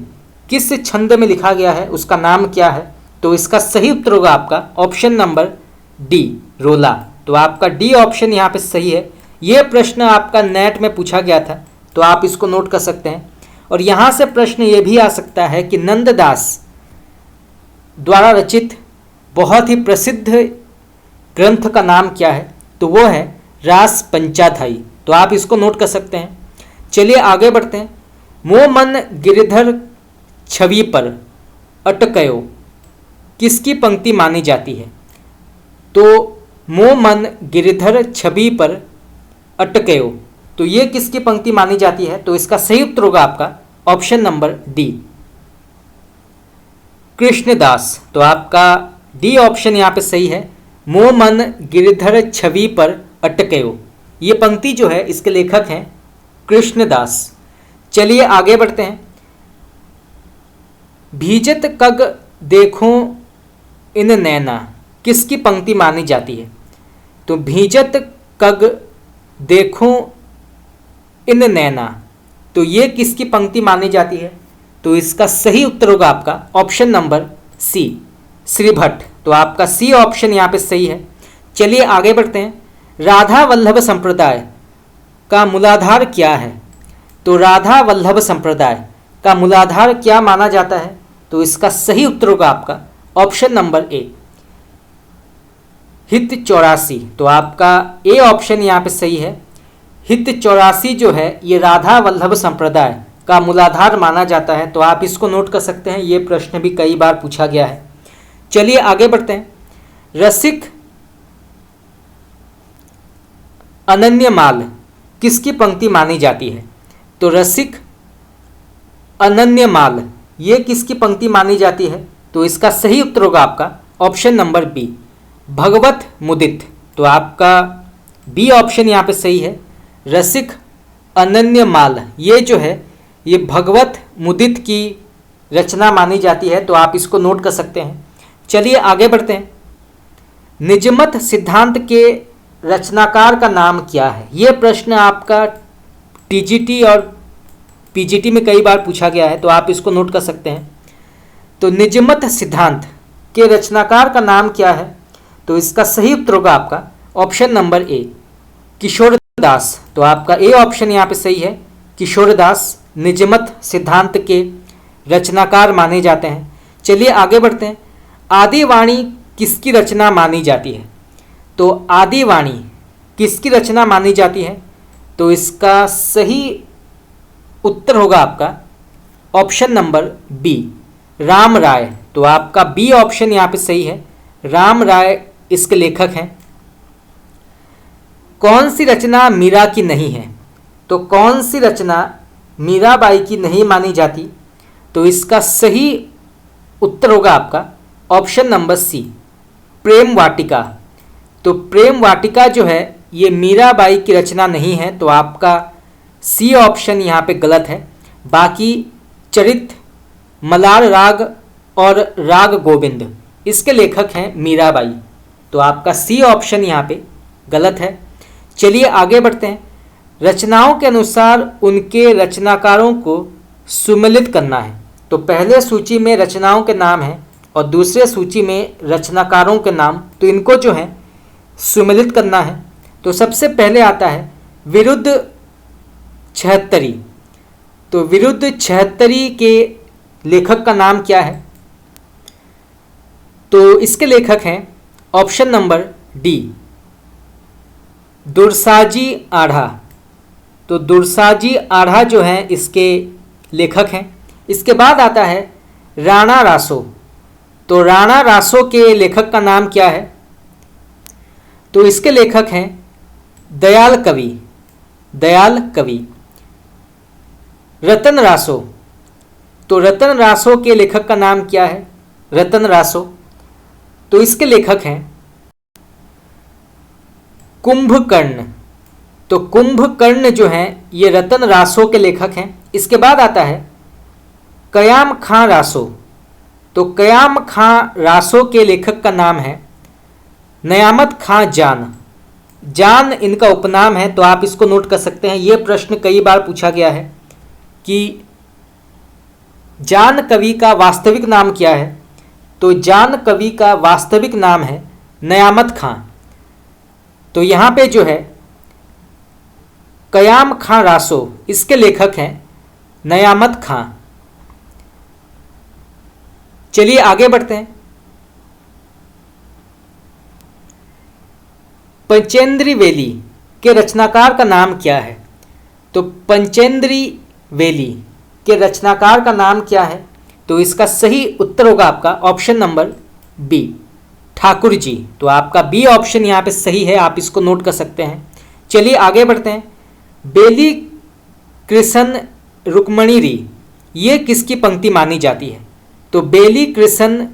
किस छंद में लिखा गया है, उसका नाम क्या है? तो इसका सही उत्तर होगा आपका ऑप्शन नंबर डी, रोला। तो आपका डी ऑप्शन यहाँ पे सही है। ये प्रश्न आपका नेट में पूछा गया था, तो आप इसको नोट कर सकते हैं। और यहाँ से प्रश्न ये भी आ सकता है कि नंददास द्वारा रचित बहुत ही प्रसिद्ध ग्रंथ का नाम क्या है? तो वो है रास पंचाधई। तो आप इसको नोट कर सकते हैं। चलिए आगे बढ़ते हैं। मोह मन गिरधर छवि पर अटकयो किसकी पंक्ति मानी जाती है? तो मोह मन गिरधर छवि पर अटकयो, तो ये किसकी पंक्ति मानी जाती है? तो इसका सही उत्तर होगा आपका ऑप्शन नंबर डी, कृष्णदास। तो आपका डी ऑप्शन यहाँ पे सही है। मोह मन गिरधर छवि पर अटकयो, ये पंक्ति जो है इसके लेखक हैं कृष्णदास। चलिए आगे बढ़ते हैं। भीजत कग देखो इन नैना किसकी पंक्ति मानी जाती है? तो भीजत कग देखो इन नैना, तो ये किसकी पंक्ति मानी जाती है? तो इसका सही उत्तर होगा आपका option number C, Shri Bhatt. तो आपका सी ऑप्शन यहाँ पे सही है। चलिए आगे बढ़ते हैं। राधा वल्लभ संप्रदाय का मूलाधार क्या है? तो राधा वल्लभ संप्रदाय का मूलाधार क्या माना जाता है? तो इसका सही उत्तर होगा आपका ऑप्शन नंबर ए, हित 84। तो आपका ए ऑप्शन यहाँ पे सही है। हित 84 जो है ये राधा वल्लभ संप्रदाय का मूलाधार माना जाता है। तो आप इसको नोट कर सकते हैं, ये प्रश्न भी कई बार पूछा गया है। चलिए आगे बढ़ते हैं। रसिक अनन्यमाल किसकी पंक्ति मानी जाती है? तो रसिक अनन्यमाल ये किसकी पंक्ति मानी जाती है? तो इसका सही उत्तर होगा आपका ऑप्शन नंबर बी, भगवत मुदित। तो आपका बी ऑप्शन यहाँ पे सही है। रसिक अनन्यमाल ये जो है ये भगवत मुदित की रचना मानी जाती है, तो आप इसको नोट कर सकते हैं। चलिए आगे बढ़ते हैं। निजमत सिद्धांत के रचनाकार का नाम क्या है? ये प्रश्न आपका टीजीटी और पीजीटी में कई बार पूछा गया है, तो आप इसको नोट कर सकते हैं। तो निजमत सिद्धांत के रचनाकार का नाम क्या है? तो इसका सही उत्तर होगा आपका ऑप्शन नंबर ए, किशोरदास। तो आपका ए ऑप्शन यहाँ पे सही है। किशोरदास निजमत सिद्धांत के रचनाकार माने जाते हैं। चलिए आगे बढ़ते हैं। आदिवाणी किसकी रचना मानी जाती है? तो आदिवाणी किसकी रचना मानी जाती है? तो इसका सही उत्तर होगा आपका ऑप्शन नंबर बी, राम राय। तो आपका बी ऑप्शन यहाँ पे सही है, राम राय इसके लेखक हैं। कौन सी रचना मीरा की नहीं है? तो कौन सी रचना मीराबाई की नहीं मानी जाती? तो इसका सही उत्तर होगा आपका ऑप्शन नंबर सी, प्रेम वाटिका। तो प्रेम वाटिका जो है ये मीराबाई की रचना नहीं है, तो आपका सी ऑप्शन यहाँ पे गलत है। बाकी चरित, मलार राग और राग गोविंद इसके लेखक हैं मीराबाई, तो आपका सी ऑप्शन यहाँ पे गलत है। चलिए आगे बढ़ते हैं। रचनाओं के अनुसार उनके रचनाकारों को सुमेलित करना है। तो पहले सूची में रचनाओं के नाम हैं और दूसरे सूची में रचनाकारों के नाम, तो इनको जो है सुमेलित करना है। तो सबसे पहले आता है विरुद्ध छहत्तरी। तो विरुद्ध छहत्तरी के लेखक का नाम क्या है? तो इसके लेखक हैं ऑप्शन नंबर डी, दुर्साजी आढ़ा। तो दुर्साजी आढ़ा जो है इसके लेखक हैं। इसके बाद आता है राणा रासो। तो राणा रासो के लेखक का नाम क्या है? तो इसके लेखक हैं दयाल कवि, दयाल कवि। रतन रासो। तो रतन रासो के लेखक का नाम क्या है? रतन रासो। तो इसके लेखक हैं कुंभकर्ण। तो कुंभकर्ण जो हैं ये रतन रासो के लेखक हैं। इसके बाद आता है कयाम खां रासो। तो कयाम खां रासो के लेखक का नाम है नयामत खां जान। जान इनका उपनाम है, तो आप इसको नोट कर सकते हैं। ये प्रश्न कई बार पूछा गया है कि जान कवि का वास्तविक नाम क्या है? तो जान कवि का वास्तविक नाम है नयामत खां। तो यहाँ पे जो है कयाम खां रासो इसके लेखक हैं नयामत खां। चलिए आगे बढ़ते हैं। पंचेंद्री वेली के रचनाकार का नाम क्या है? तो पंचेंद्री वेली के रचनाकार का नाम क्या है? तो इसका सही उत्तर होगा आपका option number B, Thakur ji. तो आपका बी ऑप्शन यहाँ पे सही है, आप इसको नोट कर सकते हैं। चलिए आगे बढ़ते हैं। बेली कृष्ण रुक्मणी ये किसकी पंक्ति मानी जाती है? तो बेली कृष्ण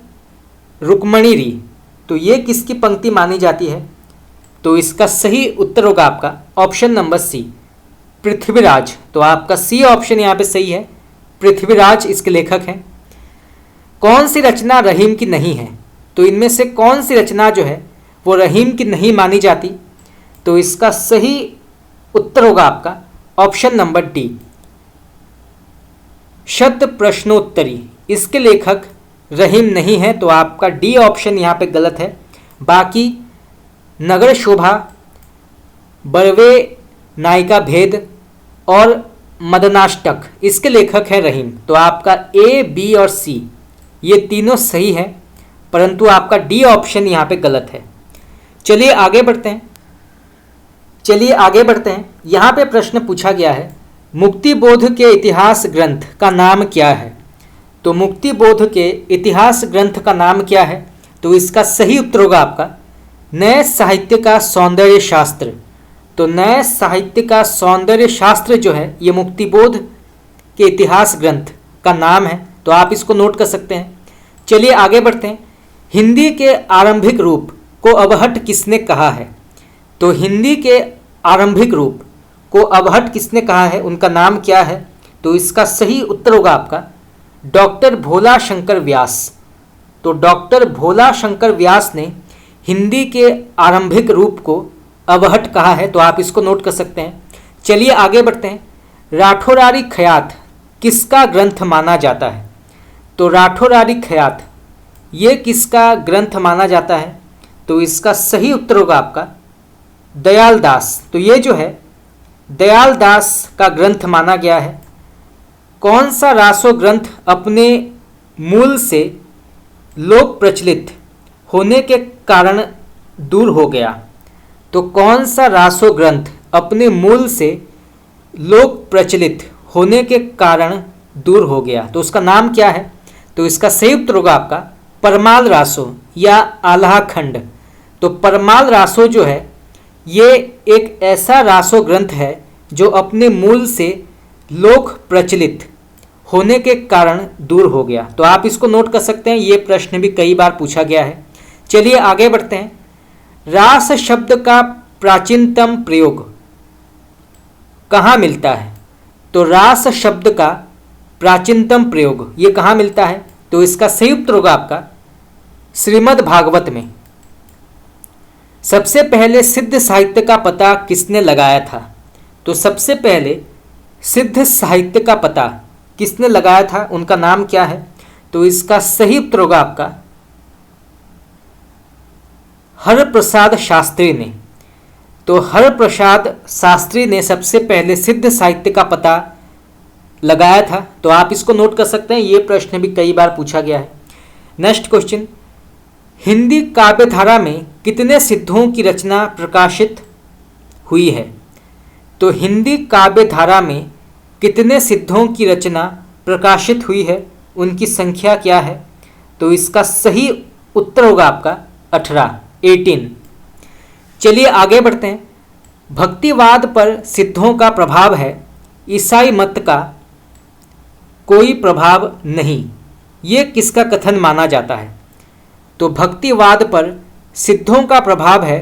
रुक्मणी तो ये किसकी पंक्ति मानी जाती है? तो इसका सही उत्तर होगा आपका ऑप्शन नंबर सी, पृथ्वीराज। तो आपका सी ऑप्शन यहाँ पे सही है, पृथ्वीराज इसके लेखक हैं। कौन सी रचना रहीम की नहीं है? तो इनमें से कौन सी रचना जो है वो रहीम की नहीं मानी जाती? तो इसका सही उत्तर होगा आपका ऑप्शन नंबर डी, शत प्रश्नोत्तरी। इसके लेखक रहीम नहीं है, तो आपका डी ऑप्शन यहाँ पे गलत है। बाकी नगर शोभा, बड़वे नायिका भेद और मदनाष्टक इसके लेखक हैं रहीम। तो आपका ए, बी और सी ये तीनों सही है, परंतु आपका डी ऑप्शन यहाँ पे गलत है। चलिए आगे बढ़ते हैं। यहाँ पे प्रश्न पूछा गया है मुक्तिबोध के इतिहास ग्रंथ का नाम क्या है? तो मुक्तिबोध के इतिहास ग्रंथ का नाम क्या है? तो इसका सही उत्तर होगा आपका नए साहित्य का सौंदर्य शास्त्र। तो नए साहित्य का सौंदर्य शास्त्र जो है ये मुक्तिबोध के इतिहास ग्रंथ का नाम है, तो आप इसको नोट कर सकते हैं। चलिए आगे बढ़ते हैं। हिंदी के आरंभिक रूप को अबहट किसने कहा है? तो हिंदी के आरंभिक रूप को अबहट किसने कहा है, उनका नाम क्या है? तो इसका सही उत्तर होगा आपका डॉक्टर भोला शंकर व्यास। तो डॉक्टर भोला शंकर व्यास ने हिंदी के आरंभिक रूप को अबहट कहा है, तो आप इसको नोट कर सकते हैं। चलिए आगे बढ़ते हैं। राठौरारी खयात किसका ग्रंथ माना जाता है? तो राठौरारी खयात ये किसका ग्रंथ माना जाता है? तो इसका सही उत्तर होगा आपका दयाल दास। तो ये जो है दयाल दास का ग्रंथ माना गया है। कौन सा रासो ग्रंथ अपने मूल से लोक प्रचलित होने के कारण दूर हो गया? तो कौन सा रासो ग्रंथ अपने मूल से लोक प्रचलित होने के कारण दूर हो गया? तो उसका नाम क्या है? तो इसका सही उत्तर होगा आपका परमाल रासो या आल्हा खंड। तो परमाल रासो जो है ये एक ऐसा रासो ग्रंथ है जो अपने मूल से लोक प्रचलित होने के कारण दूर हो गया। तो आप इसको नोट कर सकते हैं, ये प्रश्न भी कई बार पूछा गया है। चलिए आगे बढ़ते हैं। रास शब्द का प्राचीनतम प्रयोग कहाँ मिलता है? तो रास शब्द का प्राचीनतम प्रयोग ये कहाँ मिलता है? तो इसका सही उत्तर होगा आपका श्रीमद् भागवत में। सबसे पहले सिद्ध साहित्य का पता किसने लगाया था? तो सबसे पहले सिद्ध साहित्य का पता किसने लगाया था, उनका नाम क्या है? तो इसका सही उत्तर होगा आपका हरप्रसाद शास्त्री ने। तो हरप्रसाद शास्त्री ने सबसे पहले सिद्ध साहित्य का पता लगाया था, तो आप इसको नोट कर सकते हैं, ये प्रश्न भी कई बार पूछा गया है। नेक्स्ट क्वेश्चन, हिंदी काव्यधारा में कितने सिद्धों की रचना प्रकाशित हुई है? तो हिंदी काव्यधारा में कितने सिद्धों की रचना प्रकाशित हुई है, उनकी संख्या क्या है? तो इसका सही उत्तर होगा आपका 18। चलिए आगे बढ़ते हैं। भक्तिवाद पर सिद्धों का प्रभाव है, ईसाई मत का कोई प्रभाव नहीं, ये किसका कथन माना जाता है? तो भक्तिवाद पर सिद्धों का प्रभाव है,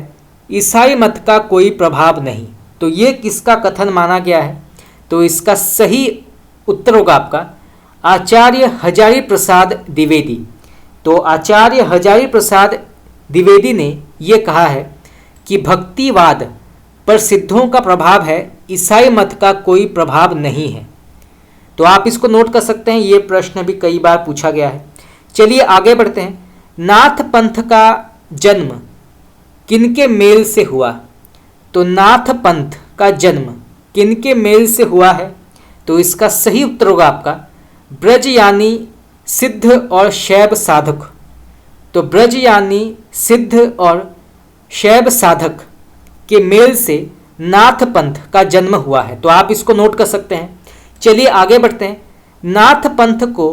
ईसाई मत का कोई प्रभाव नहीं, तो ये किसका कथन माना गया है? तो इसका सही उत्तर होगा आपका आचार्य हजारी प्रसाद द्विवेदी। तो आचार्य हजारी प्रसाद द्विवेदी ने ये कहा है कि भक्तिवाद पर सिद्धों का प्रभाव है, ईसाई मत का कोई प्रभाव नहीं है। तो आप इसको नोट कर सकते हैं, ये प्रश्न भी कई बार पूछा गया है। चलिए आगे बढ़ते हैं। नाथ पंथ का जन्म किनके मेल से हुआ? तो नाथ पंथ का जन्म किनके मेल से हुआ है? तो इसका सही उत्तर होगा आपका ब्रज यानी सिद्ध और शैव साधक। तो ब्रज यानी सिद्ध और शैव साधक के मेल से नाथ पंथ का जन्म हुआ है, तो आप इसको नोट कर सकते हैं। चलिए आगे बढ़ते हैं। नाथ पंथ को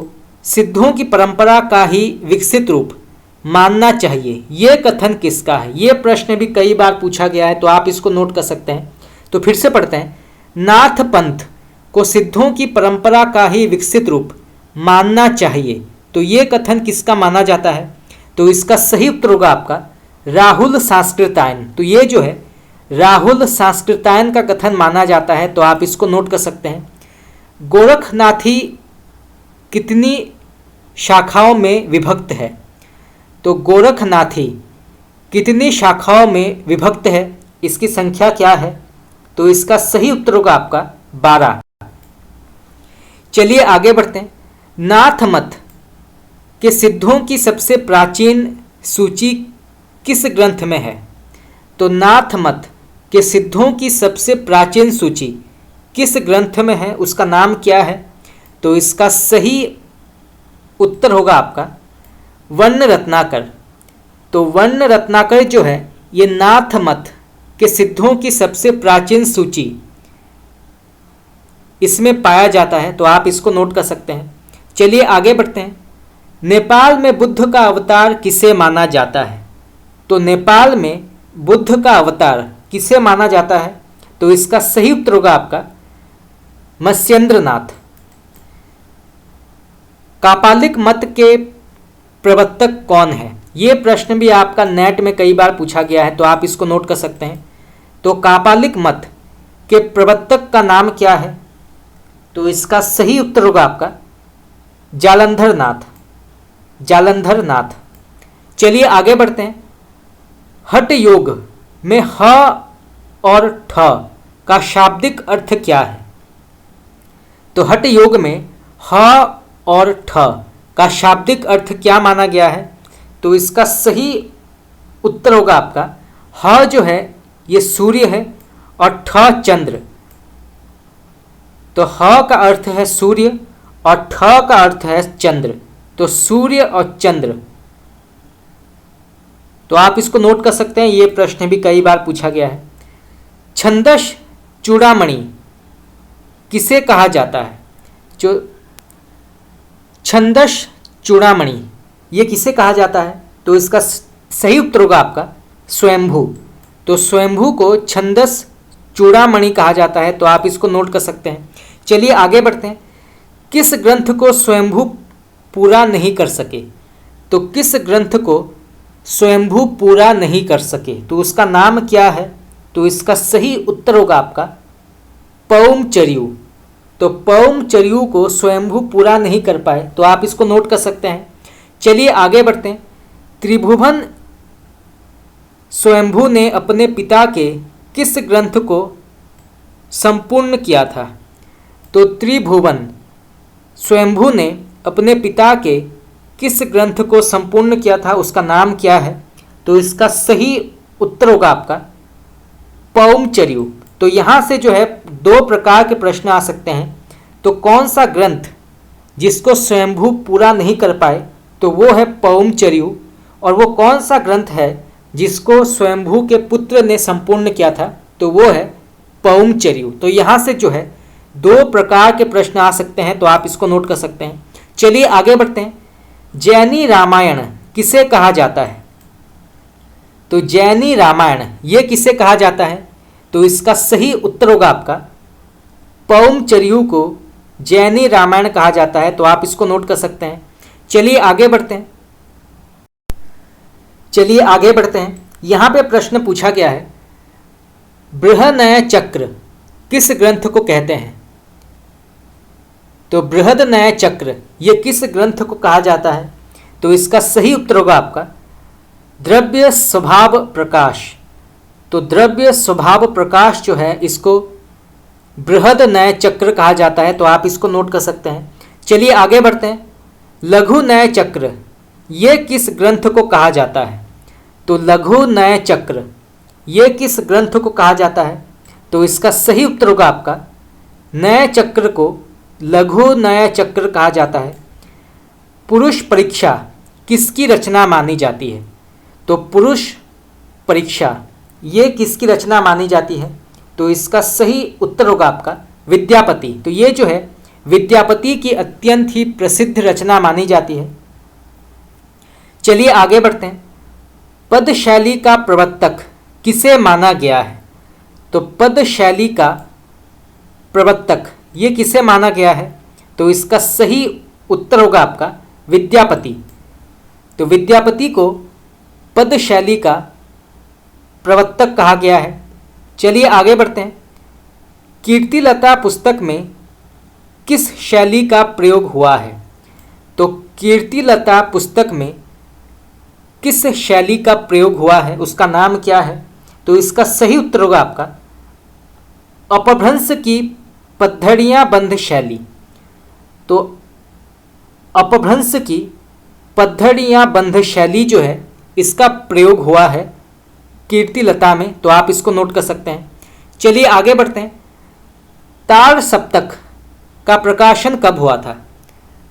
सिद्धों की परंपरा का ही विकसित रूप मानना चाहिए, ये कथन किसका है? ये प्रश्न भी कई बार पूछा गया है, तो आप इसको नोट कर सकते हैं। तो फिर से पढ़ते हैं। नाथ पंथ को सिद्धों की परंपरा का ही विकसित रूप मानना चाहिए, तो ये कथन किसका माना जाता है? तो इसका सही उत्तर होगा आपका राहुल सांस्कृतायन। तो ये जो है राहुल सांस्कृतायन का कथन माना जाता है, तो आप इसको नोट कर सकते हैं। गोरखनाथी कितनी शाखाओं में विभक्त है? तो गोरखनाथी कितनी शाखाओं में विभक्त है, इसकी संख्या क्या है? तो इसका सही उत्तर होगा आपका 12। चलिए आगे बढ़ते हैं। नाथ मत के सिद्धों की सबसे प्राचीन सूची किस ग्रंथ में है? तो नाथ मत के सिद्धों की सबसे प्राचीन सूची किस ग्रंथ में है, उसका नाम क्या है? तो इसका सही उत्तर होगा आपका वर्ण रत्नाकर। तो वर्ण रत्नाकर जो है ये नाथ मत के सिद्धों की सबसे प्राचीन सूची इसमें पाया जाता है, तो आप इसको नोट कर सकते हैं। चलिए आगे बढ़ते हैं। नेपाल में बुद्ध का अवतार किसे माना जाता है? तो नेपाल में बुद्ध का अवतार किसे माना जाता है? तो इसका सही उत्तर होगा आपका मत्स्येंद्रनाथ। कापालिक मत के प्रवर्तक कौन है? ये प्रश्न भी आपका नेट में कई बार पूछा गया है, तो आप इसको नोट कर सकते हैं। तो कापालिक मत के प्रवर्तक का नाम क्या है? तो इसका सही उत्तर होगा आपका जालंधर नाथ। जालंधर नाथ। चलिए आगे बढ़ते हैं। हठ योग में ह और ठ का शाब्दिक अर्थ क्या है? तो हठ योग में ह और ठ का शाब्दिक अर्थ क्या माना गया है? तो इसका सही उत्तर होगा आपका ह जो है ये सूर्य है और ठ चंद्र। तो ह का अर्थ है सूर्य और ठ का अर्थ है चंद्र। तो सूर्य और चंद्र। तो आप इसको नोट कर सकते हैं, ये प्रश्न भी कई बार पूछा गया है। छंदस चूड़ामणि किसे कहा जाता है? जो छंदस चूड़ामणि ये किसे कहा जाता है? तो इसका सही उत्तर होगा आपका स्वयंभू। तो स्वयंभू को छंदस चूड़ामणि कहा जाता है, तो आप इसको नोट कर सकते हैं। चलिए आगे बढ़ते हैं। किस ग्रंथ को स्वयंभू पूरा नहीं कर सके? तो किस ग्रंथ को स्वयंभू पूरा नहीं कर सके, तो उसका नाम क्या है? तो इसका सही उत्तर होगा आपका पौमचर्यू। तो पौमचर्यू को स्वयंभू पूरा नहीं कर पाए, तो आप इसको नोट कर सकते हैं। चलिए आगे बढ़ते हैं। त्रिभुवन स्वयंभू ने अपने पिता के किस ग्रंथ को संपूर्ण किया था? तो त्रिभुवन स्वयंभू ने अपने पिता के किस ग्रंथ को संपूर्ण किया था, उसका नाम क्या है? तो इसका सही उत्तर होगा आपका पौमचर्यू। तो यहाँ से जो है दो प्रकार के प्रश्न आ सकते हैं। तो कौन सा ग्रंथ जिसको स्वयंभू पूरा नहीं कर पाए, तो वो है पौमचर्यू। और वो कौन सा ग्रंथ है जिसको स्वयंभू के पुत्र ने संपूर्ण किया था, तो वो है पौमचर्यू। तो यहाँ से जो है दो प्रकार के प्रश्न आ सकते हैं, तो आप इसको नोट कर सकते हैं। चलिए आगे बढ़ते हैं। जैनी रामायण किसे कहा जाता है? तो जैनी रामायण ये किसे कहा जाता है? तो इसका सही उत्तर होगा आपका पौमचर्यू को जैनी रामायण कहा जाता है, तो आप इसको नोट कर सकते हैं। चलिए आगे बढ़ते हैं। यहाँ पे प्रश्न पूछा गया है, बृहन्नय चक्र किस ग्रंथ को कहते हैं? तो बृहन्नय चक्र ये किस ग्रंथ को कहा जाता है? तो इसका सही उत्तर होगा आपका द्रव्य स्वभाव प्रकाश। तो द्रव्य स्वभाव प्रकाश जो है इसको बृहन्नय चक्र कहा जाता है, तो आप इसको नोट कर सकते हैं। चलिए आगे बढ़ते हैं। लघुनय चक्र ये किस ग्रंथ को कहा जाता है? तो लघुनय चक्र ये किस ग्रंथ को कहा जाता है? तो इसका सही उत्तर होगा आपका नय चक्र को लघुनय चक्र कहा जाता है। पुरुष परीक्षा किसकी रचना मानी जाती है? तो पुरुष परीक्षा ये किसकी रचना मानी जाती है? तो इसका सही उत्तर होगा आपका विद्यापति। तो ये जो है विद्यापति की अत्यंत ही प्रसिद्ध रचना मानी जाती है। चलिए आगे बढ़ते हैं। पद शैली का प्रवर्तक किसे माना गया है? तो पद शैली का प्रवर्तक ये किसे माना गया है? तो इसका सही उत्तर होगा आपका विद्यापति। तो विद्यापति को पद शैली का प्रवर्तक कहा गया है। चलिए आगे बढ़ते हैं। कीर्तिलता पुस्तक में किस शैली का प्रयोग हुआ है? तो कीर्तिलता पुस्तक में किस शैली का प्रयोग हुआ है, उसका नाम क्या है? तो इसका सही उत्तर होगा आपका अपभ्रंश की पद्धड़ियाँ बंध शैली। तो अपभ्रंश की पद्धड़ियाँ बंध शैली जो है इसका प्रयोग हुआ है कीर्तिलता में, तो आप इसको नोट कर सकते हैं। चलिए आगे बढ़ते हैं। तार सप्तक का प्रकाशन कब हुआ था?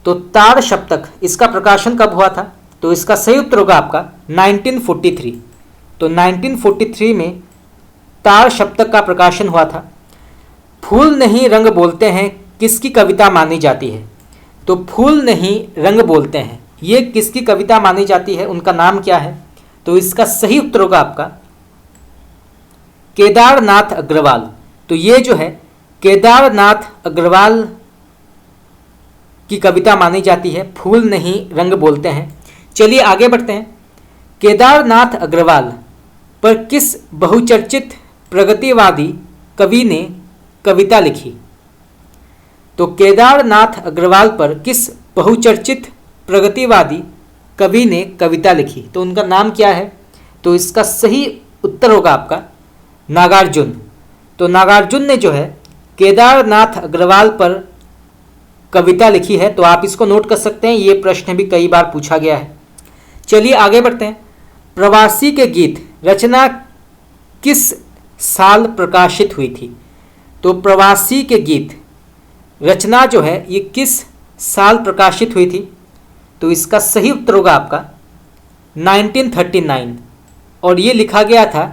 तो तार सप्तक इसका प्रकाशन कब हुआ था? तो इसका सही उत्तर होगा आपका 1943। तो 1943 में तार सप्तक का प्रकाशन हुआ था। फूल नहीं रंग बोलते हैं किसकी कविता मानी जाती है? तो फूल नहीं रंग बोलते हैं ये किसकी कविता मानी जाती है, उनका नाम क्या है? तो इसका सही उत्तर होगा आपका केदारनाथ अग्रवाल। तो ये जो है केदारनाथ अग्रवाल की कविता मानी जाती है, फूल नहीं रंग बोलते हैं। चलिए आगे बढ़ते हैं। केदारनाथ अग्रवाल पर किस बहुचर्चित प्रगतिवादी कवि ने कविता लिखी? तो केदारनाथ अग्रवाल पर किस बहुचर्चित प्रगतिवादी कवि ने कविता लिखी? तो उनका नाम क्या है? तो इसका सही उत्तर होगा आपका नागार्जुन। तो नागार्जुन ने जो है केदारनाथ अग्रवाल पर कविता लिखी है। तो आप इसको नोट कर सकते हैं, ये प्रश्न भी कई बार पूछा गया है। चलिए आगे बढ़ते हैं। प्रवासी के गीत रचना किस साल प्रकाशित हुई थी? तो प्रवासी के गीत रचना जो है ये किस साल प्रकाशित हुई थी? तो इसका सही उत्तर होगा आपका 1939 और ये लिखा गया था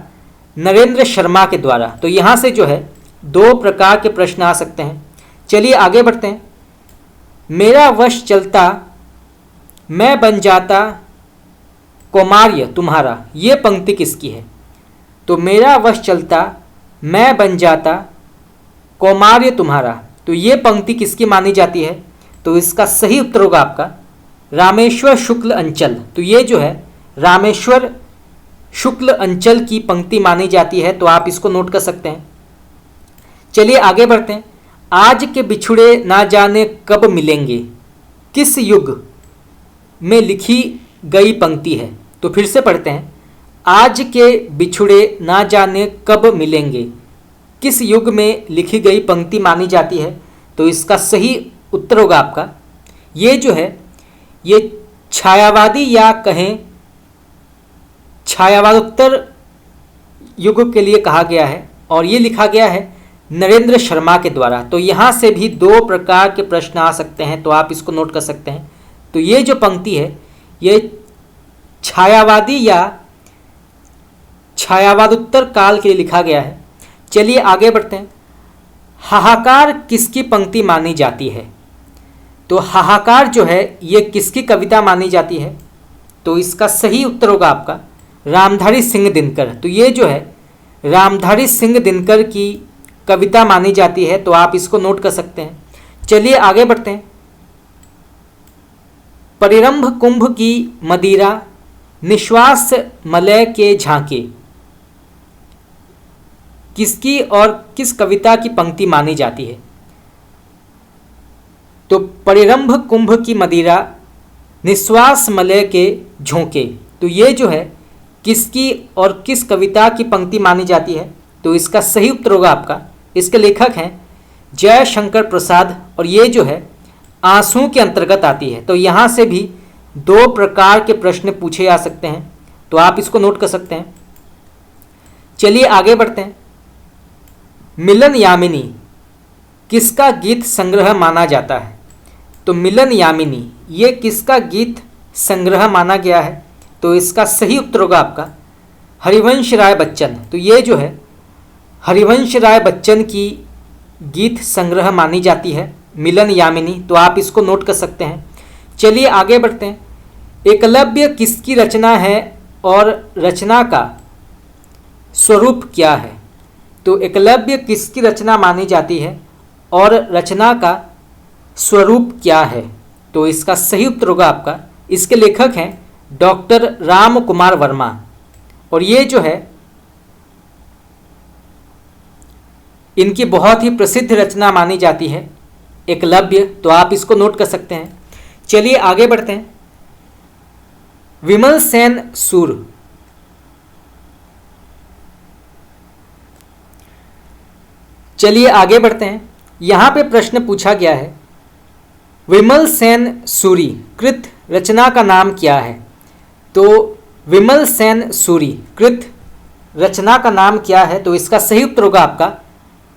नरेंद्र शर्मा के द्वारा। तो यहाँ से जो है दो प्रकार के प्रश्न आ सकते हैं। चलिए आगे बढ़ते हैं। मेरा वश चलता मैं बन जाता कौमार्य तुम्हारा, ये पंक्ति किसकी है? तो मेरा वश चलता मैं बन जाता कौमार्य तुम्हारा, तो ये पंक्ति किसकी मानी जाती है? तो इसका सही उत्तर होगा आपका रामेश्वर शुक्ल अंचल। तो ये जो है रामेश्वर शुक्ल अंचल की पंक्ति मानी जाती है। तो आप इसको नोट कर सकते हैं। चलिए आगे बढ़ते हैं। आज के बिछुड़े ना जाने कब मिलेंगे किस युग में लिखी गई पंक्ति है? तो फिर से पढ़ते हैं। आज के बिछुड़े ना जाने कब मिलेंगे किस युग में लिखी गई पंक्ति मानी जाती है? तो इसका सही उत्तर होगा आपका ये जो है ये छायावादी या कहें छायावादोत्तर युग के लिए कहा गया है और ये लिखा गया है नरेंद्र शर्मा के द्वारा। तो यहाँ से भी दो प्रकार के प्रश्न आ सकते हैं, तो आप इसको नोट कर सकते हैं। तो ये जो पंक्ति है ये छायावादी या छायावादोत्तर काल के लिए लिखा गया है। चलिए आगे बढ़ते हैं। हाहाकार किसकी पंक्ति मानी जाती है? तो हाहाकार जो है ये किसकी कविता मानी जाती है? तो इसका सही उत्तर होगा आपका रामधारी सिंह दिनकर। तो ये जो है रामधारी सिंह दिनकर की कविता मानी जाती है। तो आप इसको नोट कर सकते हैं। चलिए आगे बढ़ते हैं। परिरंभ कुंभ की मदिरा निश्वास मलय के झांके किसकी और किस कविता की पंक्ति मानी जाती है? तो परिरंभ कुंभ की मदिरा निश्वास मलय के झोंके, तो ये जो है किसकी और किस कविता की पंक्ति मानी जाती है? तो इसका सही उत्तर होगा आपका इसके लेखक हैं जय शंकर प्रसाद और ये जो है आंसू के अंतर्गत आती है। तो यहाँ से भी दो प्रकार के प्रश्न पूछे जा सकते हैं, तो आप इसको नोट कर सकते हैं। चलिए आगे बढ़ते हैं। मिलन यामिनी किसका गीत संग्रह माना जाता है? तो मिलन यामिनी ये किसका गीत संग्रह माना गया है? तो इसका सही उत्तर होगा आपका हरिवंश राय बच्चन। तो ये जो है हरिवंश राय बच्चन की गीत संग्रह मानी जाती है मिलन यामिनी। तो आप इसको नोट कर सकते हैं। चलिए आगे बढ़ते हैं। एकलव्य किसकी रचना है और रचना का स्वरूप क्या है? तो एकलव्य किसकी रचना मानी जाती है और रचना का स्वरूप क्या है? तो इसका सही उत्तर होगा आपका इसके लेखक हैं डॉक्टर राम कुमार वर्मा और ये जो है इनकी बहुत ही प्रसिद्ध रचना मानी जाती है एकलव्य। तो आप इसको नोट कर सकते हैं। चलिए आगे बढ़ते हैं। विमल सेन सूर चलिए आगे बढ़ते हैं। यहाँ पे प्रश्न पूछा गया है विमल सेन सूरी कृत रचना का नाम क्या है? तो विमल सेन सूरी कृत रचना का नाम क्या है? तो इसका सही उत्तर होगा आपका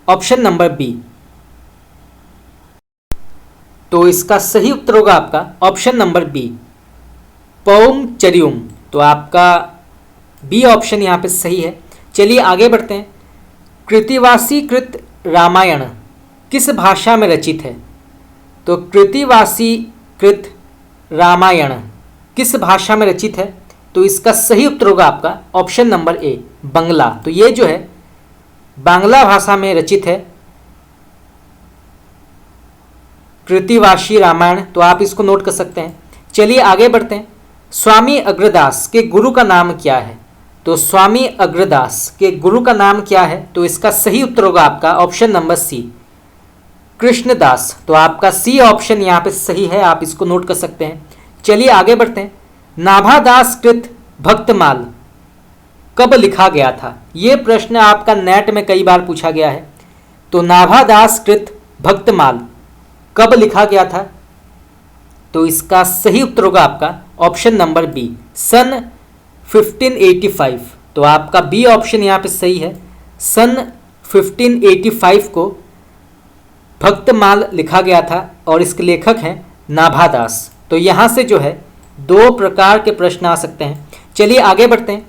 ऑप्शन नंबर बी। तो इसका सही उत्तर होगा आपका ऑप्शन नंबर बी पौम चरियुम। तो आपका बी ऑप्शन यहाँ पे सही है। चलिए आगे बढ़ते हैं। कृतिवासी कृत रामायण किस भाषा में रचित है? तो कृतिवासी कृत रामायण किस भाषा में रचित है? तो इसका सही उत्तर होगा आपका ऑप्शन नंबर ए, बंगला। तो ये जो है बांग्ला भाषा में रचित है कृतिवासी रामायण। तो आप इसको नोट कर सकते हैं। चलिए आगे बढ़ते हैं। स्वामी अग्रदास के गुरु का नाम क्या है? तो स्वामी अग्रदास के गुरु का नाम क्या है? तो इसका सही उत्तर होगा आपका ऑप्शन नंबर सी, कृष्णदास। तो आपका सी ऑप्शन यहाँ पे सही है, आप इसको नोट कर सकते हैं। चलिए आगे बढ़ते हैं। नाभादास कृत भक्तमाल कब लिखा गया था? ये प्रश्न आपका नेट में कई बार पूछा गया है। तो नाभादास कृत भक्तमाल कब लिखा गया था? तो इसका सही उत्तर होगा आपका ऑप्शन नंबर बी, सन 1585। तो आपका बी ऑप्शन यहाँ पे सही है। सन 1585 को भक्तमाल लिखा गया था और इसके लेखक हैं नाभादास। तो यहाँ से जो है दो प्रकार के प्रश्न आ सकते हैं। चलिए आगे बढ़ते हैं।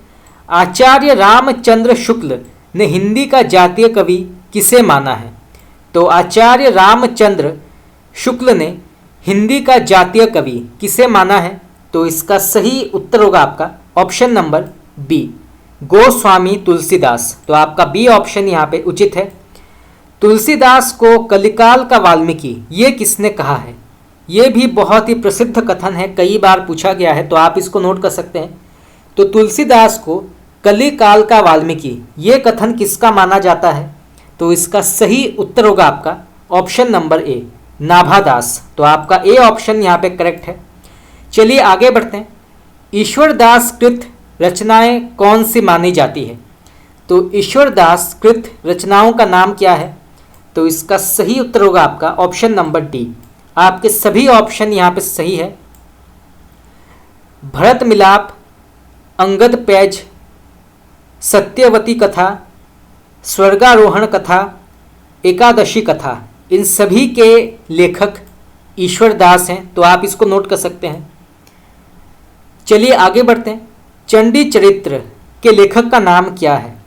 आचार्य रामचंद्र शुक्ल ने हिंदी का जातीय कवि किसे माना है? तो आचार्य रामचंद्र शुक्ल ने हिंदी का जातीय कवि किसे माना है? तो इसका सही उत्तर होगा आपका option number B, Goswami Tulsidas. तो आपका बी ऑप्शन यहाँ पे उचित है। तुलसीदास को कलिकाल का वाल्मीकि ये किसने कहा है? ये भी बहुत ही प्रसिद्ध कथन है, कई बार पूछा गया है, तो आप इसको नोट कर सकते हैं। तो तुलसीदास को कलिकाल का वाल्मीकि ये कथन किसका माना जाता है? तो इसका सही उत्तर होगा आपका ऑप्शन नंबर ए, नाभादास। तो आपका ए ऑप्शन यहाँ पे करेक्ट है। चलिए आगे बढ़ते हैं। ईश्वरदास कृत रचनाएं कौन सी मानी जाती है? तो ईश्वरदास कृत रचनाओं का नाम क्या है? तो इसका सही उत्तर होगा आपका ऑप्शन नंबर डी। आपके सभी ऑप्शन यहाँ पे सही है। भरत मिलाप, अंगद पैज, सत्यवती कथा, स्वर्गारोहण कथा, एकादशी कथा, इन सभी के लेखक ईश्वरदास हैं। तो आप इसको नोट कर सकते हैं। चलिए आगे बढ़ते हैं। चंडी चरित्र के लेखक का नाम क्या है?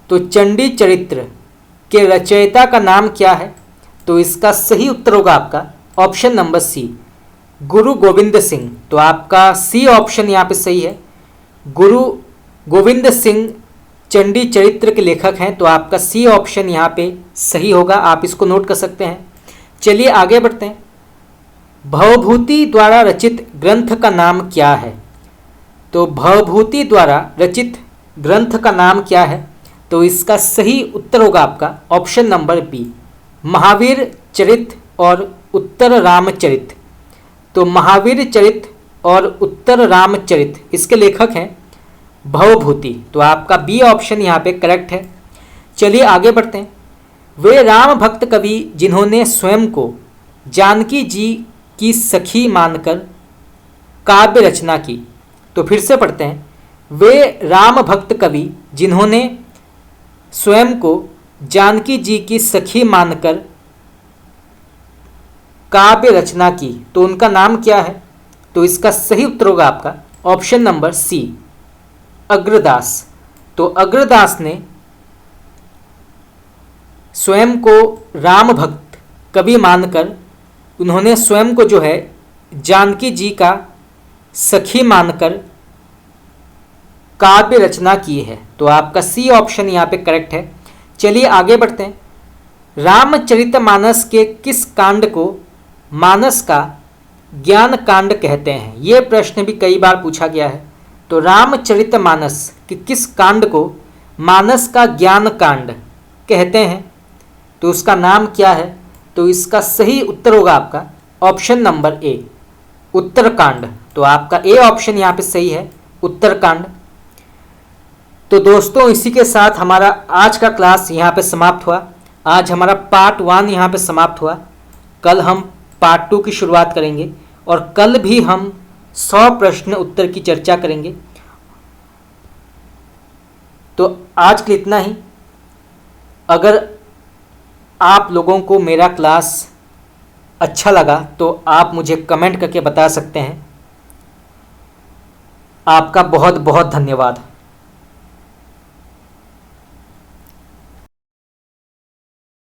तो चंडी चरित्र के रचयिता का नाम क्या है? तो इसका सही उत्तर होगा आपका ऑप्शन नंबर सी, गुरु गोविंद सिंह। तो आपका सी ऑप्शन यहाँ पे सही है। गुरु गोविंद सिंह चंडी चरित्र के लेखक हैं। तो आपका सी ऑप्शन यहाँ पे सही होगा, आप इसको नोट कर सकते हैं। चलिए आगे बढ़ते हैं। भवभूति द्वारा रचित ग्रंथ का नाम क्या है? तो भवभूति द्वारा रचित ग्रंथ का नाम क्या है? तो इसका सही उत्तर होगा आपका ऑप्शन नंबर बी, महावीर चरित और उत्तर रामचरित। तो महावीर चरित और उत्तर रामचरित इसके लेखक हैं भवभूति। तो आपका बी ऑप्शन यहाँ पे करेक्ट है। चलिए आगे बढ़ते हैं। वे राम भक्त कवि जिन्होंने स्वयं को जानकी जी की सखी मानकर काव्य रचना की। तो फिर से पढ़ते हैं। वे राम भक्त कवि जिन्होंने स्वयं को जानकी जी की सखी मानकर काव्य रचना की, तो उनका नाम क्या है? तो इसका सही उत्तर होगा आपका ऑप्शन नंबर सी, अग्रदास। तो अग्रदास ने स्वयं को राम भक्त कवि मानकर उन्होंने स्वयं को जो है जानकी जी का सखी मानकर काव्य रचना की है। तो आपका सी ऑप्शन यहाँ पे करेक्ट है। चलिए आगे बढ़ते हैं। रामचरितमानस के किस कांड को मानस का ज्ञान कांड कहते हैं? ये प्रश्न भी कई बार पूछा गया है। तो रामचरितमानस के किस कांड को मानस का ज्ञान कांड कहते हैं? तो उसका नाम क्या है? तो इसका सही उत्तर होगा आपका ऑप्शन नंबर ए, उत्तरकांड। तो आपका ए ऑप्शन यहाँ पे सही है, उत्तरकांड। तो दोस्तों इसी के साथ हमारा आज का क्लास यहाँ पे समाप्त हुआ। आज हमारा पार्ट 1 यहाँ पे समाप्त हुआ। कल हम पार्ट 2 की शुरुआत करेंगे और कल भी हम 100 प्रश्न उत्तर की चर्चा करेंगे। तो आज के लिए इतना ही। अगर आप लोगों को मेरा क्लास अच्छा लगा तो आप मुझे कमेंट करके बता सकते हैं। आपका बहुत बहुत धन्यवाद।